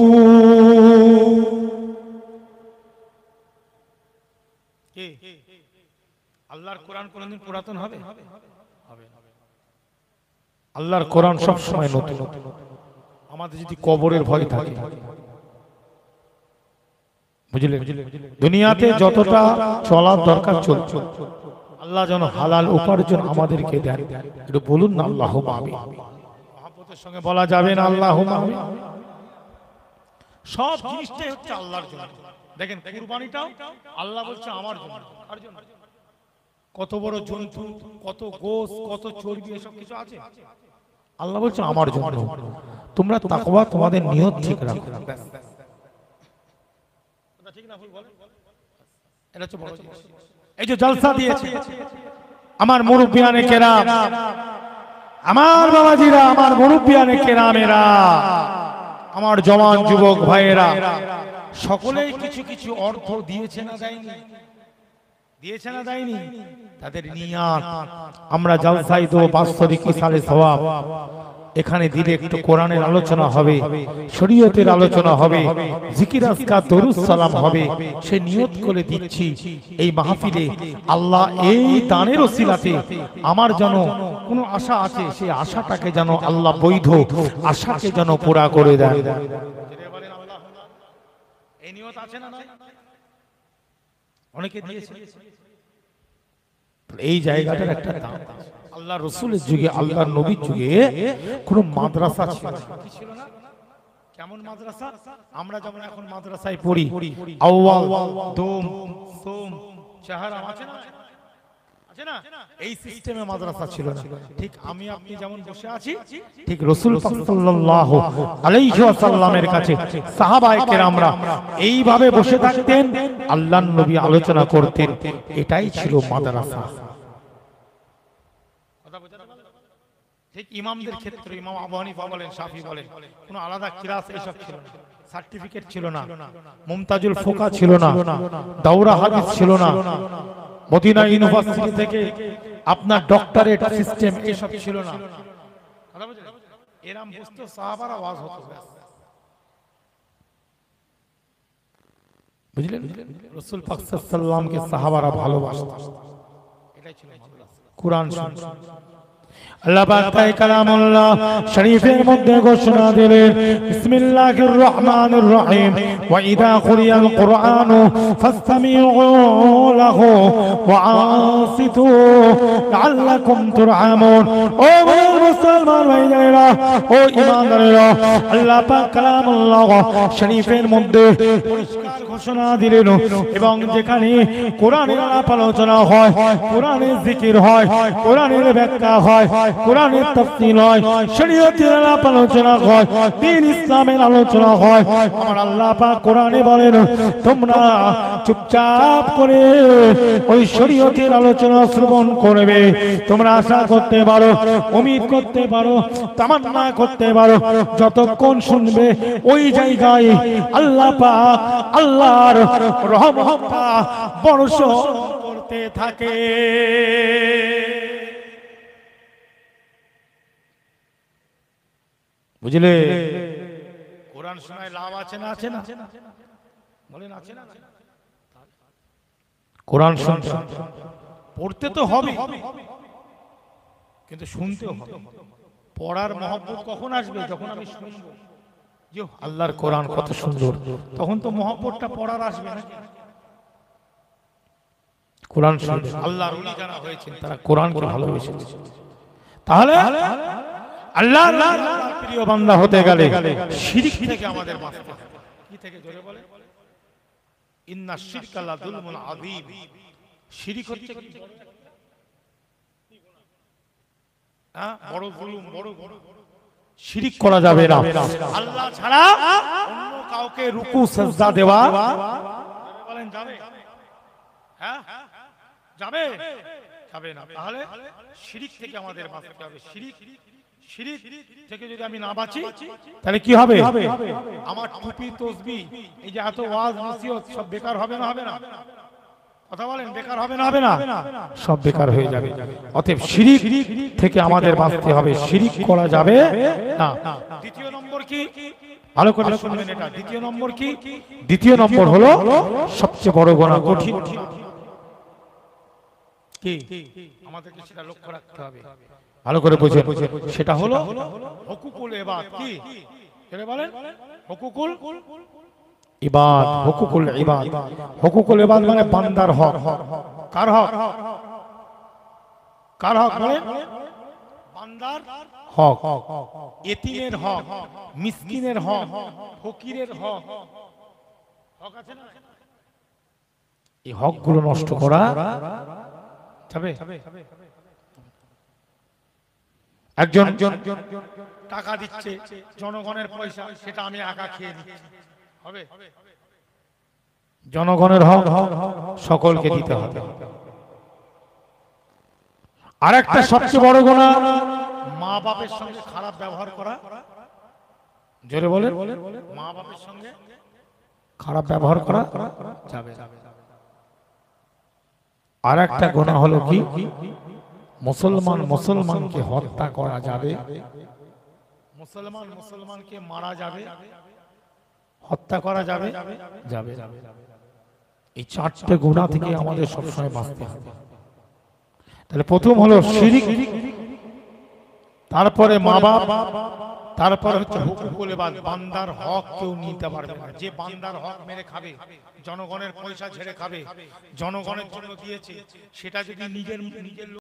আল্লাহর কোরআন কোনদিন পুরাতন হবে? আল্লাহর কোরআন সব সময় নতুন। আমাদের যদি কবরের ভয় থাকে, বুঝলে, দুনিয়াতে যতটা চলার দরকার চলছে, আল্লাহ যেন হালাল উপার্জন আমাদেরকে দেন। একটু বলুন না আল্লাহুম্মা আমিন। মহব্বতের সঙ্গে বলা যাবে না আল্লাহুম্মা আমিন। সব জিনিসটাই হচ্ছে আল্লাহর জন্য। দেখেন কুরবানিটাও আল্লাহ বলছে আমার জন্য। কার জন্য? কত বড় জন্তু, কত গোশ, কত চর্বি, এসব কিছু আছে, আল্লাহ বলছে আমার জন্য। তোমরা তাকওয়া, তোমাদের নিয়ত ঠিক রাখো। ঠিক না ভুল বলেন? এটা হচ্ছে বড় জিনিস। এই যে জলসা দিয়েছে আমার মুরব্বিয়ানে কেরাম, আমার বাবাজিরা, আমার মুরব্বিয়ানে কেরামেরা, আমার জওয়ান যুবক ভাইয়েরা সকলেই কিছু কিছু অর্থ দিয়েছে না দেয়নি? দিয়েছে না দেয়নি? তাদের নিয়াত আমরা জালসায় তো বাৎসরিক ইসালে সওয়াব এখানে দিলে একটু কোরআনের আলোচনা হবে, শরীয়তের আলোচনা হবে, জিকির আজকার দরুদ সালাম হবে, সে নিয়ত করে দিচ্ছি এই মাহফিলে আল্লাহ এই দানের ওসিলাতে আমার যেন কোনো আশা আছে, সেই আশাটাকে যেন আল্লাহ বৈধ আশাকে যেন পুরা করে দেন। এই নিয়ত আছে না? অনেকে দিয়েছে। এই জায়গাটার একটা দাম। আল্লাহ রাসূলের যুগে, আল্লাহর নবীর যুগে কোনো মাদ্রাসা ছিল না। কেমন মাদ্রাসা? আমরা যেমন এখন মাদ্রাসায় পড়ি, আউয়াল, দোম, সোম, শাহরাম আছে না? আছে না? এই সিস্টেমে মাদ্রাসা ছিল না। ঠিক আমি আপনি যেমন বসে আছি, ঠিক রাসূল পাক সাল্লাল্লাহু আলাইহি ওয়াসাল্লামের কাছে সাহাবায়ে কেরামরা এইভাবে বসে থাকতেন, আল্লাহর নবী আলোচনা করতেন। এটাই ছিল মাদ্রাসা। ঠিক ইমামদের ক্ষেত্রে ইমাম আবু হানিফা বলেন, শাফি বলেন, কোনো আলাদা ক্লাস এসব ছিল না, সার্টিফিকেট ছিল না, মুমতাজুল ফুকা ছিল না, দাওরা হাদিস ছিল না, মদিনা ইউনিভার্সিটি থেকে আপনার ডক্টরেট সিস্টেম এসব ছিল না। কথা বুঝলেন? এরকম বসতো সাহাবারা ওয়াজ হতো। বুঝলেন? রাসূল পাক সাল্লাল্লাহু আলাইহি ওয়াসাল্লামকে সাহাবারা ভালোবাসতো। এটাই ছিল কোরআন শুনতো। আল্লাহ পাক তাই কালামুল্লাহ শরীফের মধ্যে ঘোষণা দিলেন, বিসমিল্লাহির রহমানির রহিম, ওয়া ইযা কুরিয়াল কুরআনু ফাসতামিউ লাহু ওয়া আনসিতু লাআল্লাকুম তুরহামুন। ও মুসলমান ভাইরা, ও ঈমানদারেরা, আল্লাহ পাক কালামুল্লাহ শরীফের মধ্যে পরিষ্কার ঘোষণা দিলেন, এবং যেখানে কোরআনের আলাপ আলোচনা হয়, কোরআনের জিকির হয়, কোরআনের ব্যাখ্যা হয়, কোরআনের তাফসীর হয়, শরীয়তের আলাপ আলোচনা হয়, দ্বীন ইসলামের আলোচনা হয়, আমার আল্লাহ পাক কোরআনে বলেন, তোমরা চুপচাপ করে ওই শরীয়তের আলোচনা শ্রবণ করবে। তোমরা আশা করতে পারো, উম্মীদ করতে পারো, তামান্না করতে পারো, যতক্ষণ শুনবে ওই জায়গায় আল্লাহ পাক আল্লাহর রহমতটা বর্ষণ করতে থাকে। বুঝলে? কোরআন শোনায় লাভ আছে না? আছে না? বলেন আছে না? কোরআন শুনতে পড়তে তো হবে, কিন্তু শুনতেও হবে। পড়ার মহব্বত কখন আসবে? যখন আমি শুনবো যে আল্লাহর কোরআন কত সুন্দর, তখন তো মহব্বতটা পড়ার আসবে না। কোরআন শুনবে। আল্লাহর ওলি যারা হয়েছেন তারা কোরআনকে ভালোবেসেছেন। তাহলে আল্লাহর প্রিয় বান্দা হতে গেলে শিরক থেকে আমাদের বাঁচতে হবে। কি থেকে? জোরে বলেন। ইন্না শিরকা লা যুলমুন আযীম। শিরক হচ্ছে কি? বড় জুলুম, বড় শিরক করা যাবে না। আল্লাহ ছাড়া অন্য কাউকে রুকু সিজদা দেওয়া বলেন যাবে? হ্যাঁ যাবে? যাবে না। তাহলে শিরক থেকে আমাদের বাঁচতে হবে। শিরক থেকে যদি আমি না বাঁচি তাহলে কি হবে? আমার টুপি তসবিহ, এই যে এত ওয়াজ নসিহত সব বেকার হবে না? হবে না? কথা বলেন, বেকার হবে না? হবে না? সব বেকার হয়ে যাবে। অতএব শিরক থেকে আমাদের বাঁচতে হবে, শিরক করা যাবে না। দ্বিতীয় নম্বর কি? ভালো করে শুনবেন এটা। দ্বিতীয় নম্বর কি? দ্বিতীয় নম্বর হলো সবচেয়ে বড় গুনাহ, কঠিন কি? আমাদেরকে সেটা লক্ষ্য রাখতে হবে, ভালো করে বুঝে। সেটা হলো হুকুকুল ইবাদ। কি বলেন? হুকুকুল ইবাদ। হুকুকুল ইবাদ, হুকুকুল ইবাদ মানে বান্দার হক। কার হক? কার হক বলেন? বান্দার হক, এতিমের হক, মিসকিনের হক, ফকিরের হক। হক আছে না? এই হকগুলো নষ্ট করা যাবে? একজন টাকা দিচ্ছে, জনগণের পয়সা, সেটা আমি একা খেয়ে নিচ্ছি, হবে? জনগণের হক সকলকে দিতে হবে। আর একটা সবচেয়ে বড় গুনাহ, মা বাপের সঙ্গে খারাপ ব্যবহার করা জোরে বলে, মা বাবার সঙ্গে খারাপ ব্যবহার করা যাবে না। আর একটা গুনাহ হলো কি, মুসলমানকে হত্যা করা যাবে, মুসলমানকে মারা যাবে, হত্যা করা যাবে যাবে। এই চারটে গুনাহ থেকে আমাদের সবসময় বাঁচতে হবে। তাহলে প্রথম হলো শিরক, তারপরে মা বাপ, তারপরে হচ্ছে হুকুকুল ইবাদ, বান্দার হক কেউ নিতে পারবে না। যে বান্দার হক মেরে খাবে, জনগণের পয়সা ছেড়ে খাবে, জনগণের জন্য দিয়েছে, সেটা যদি নিজের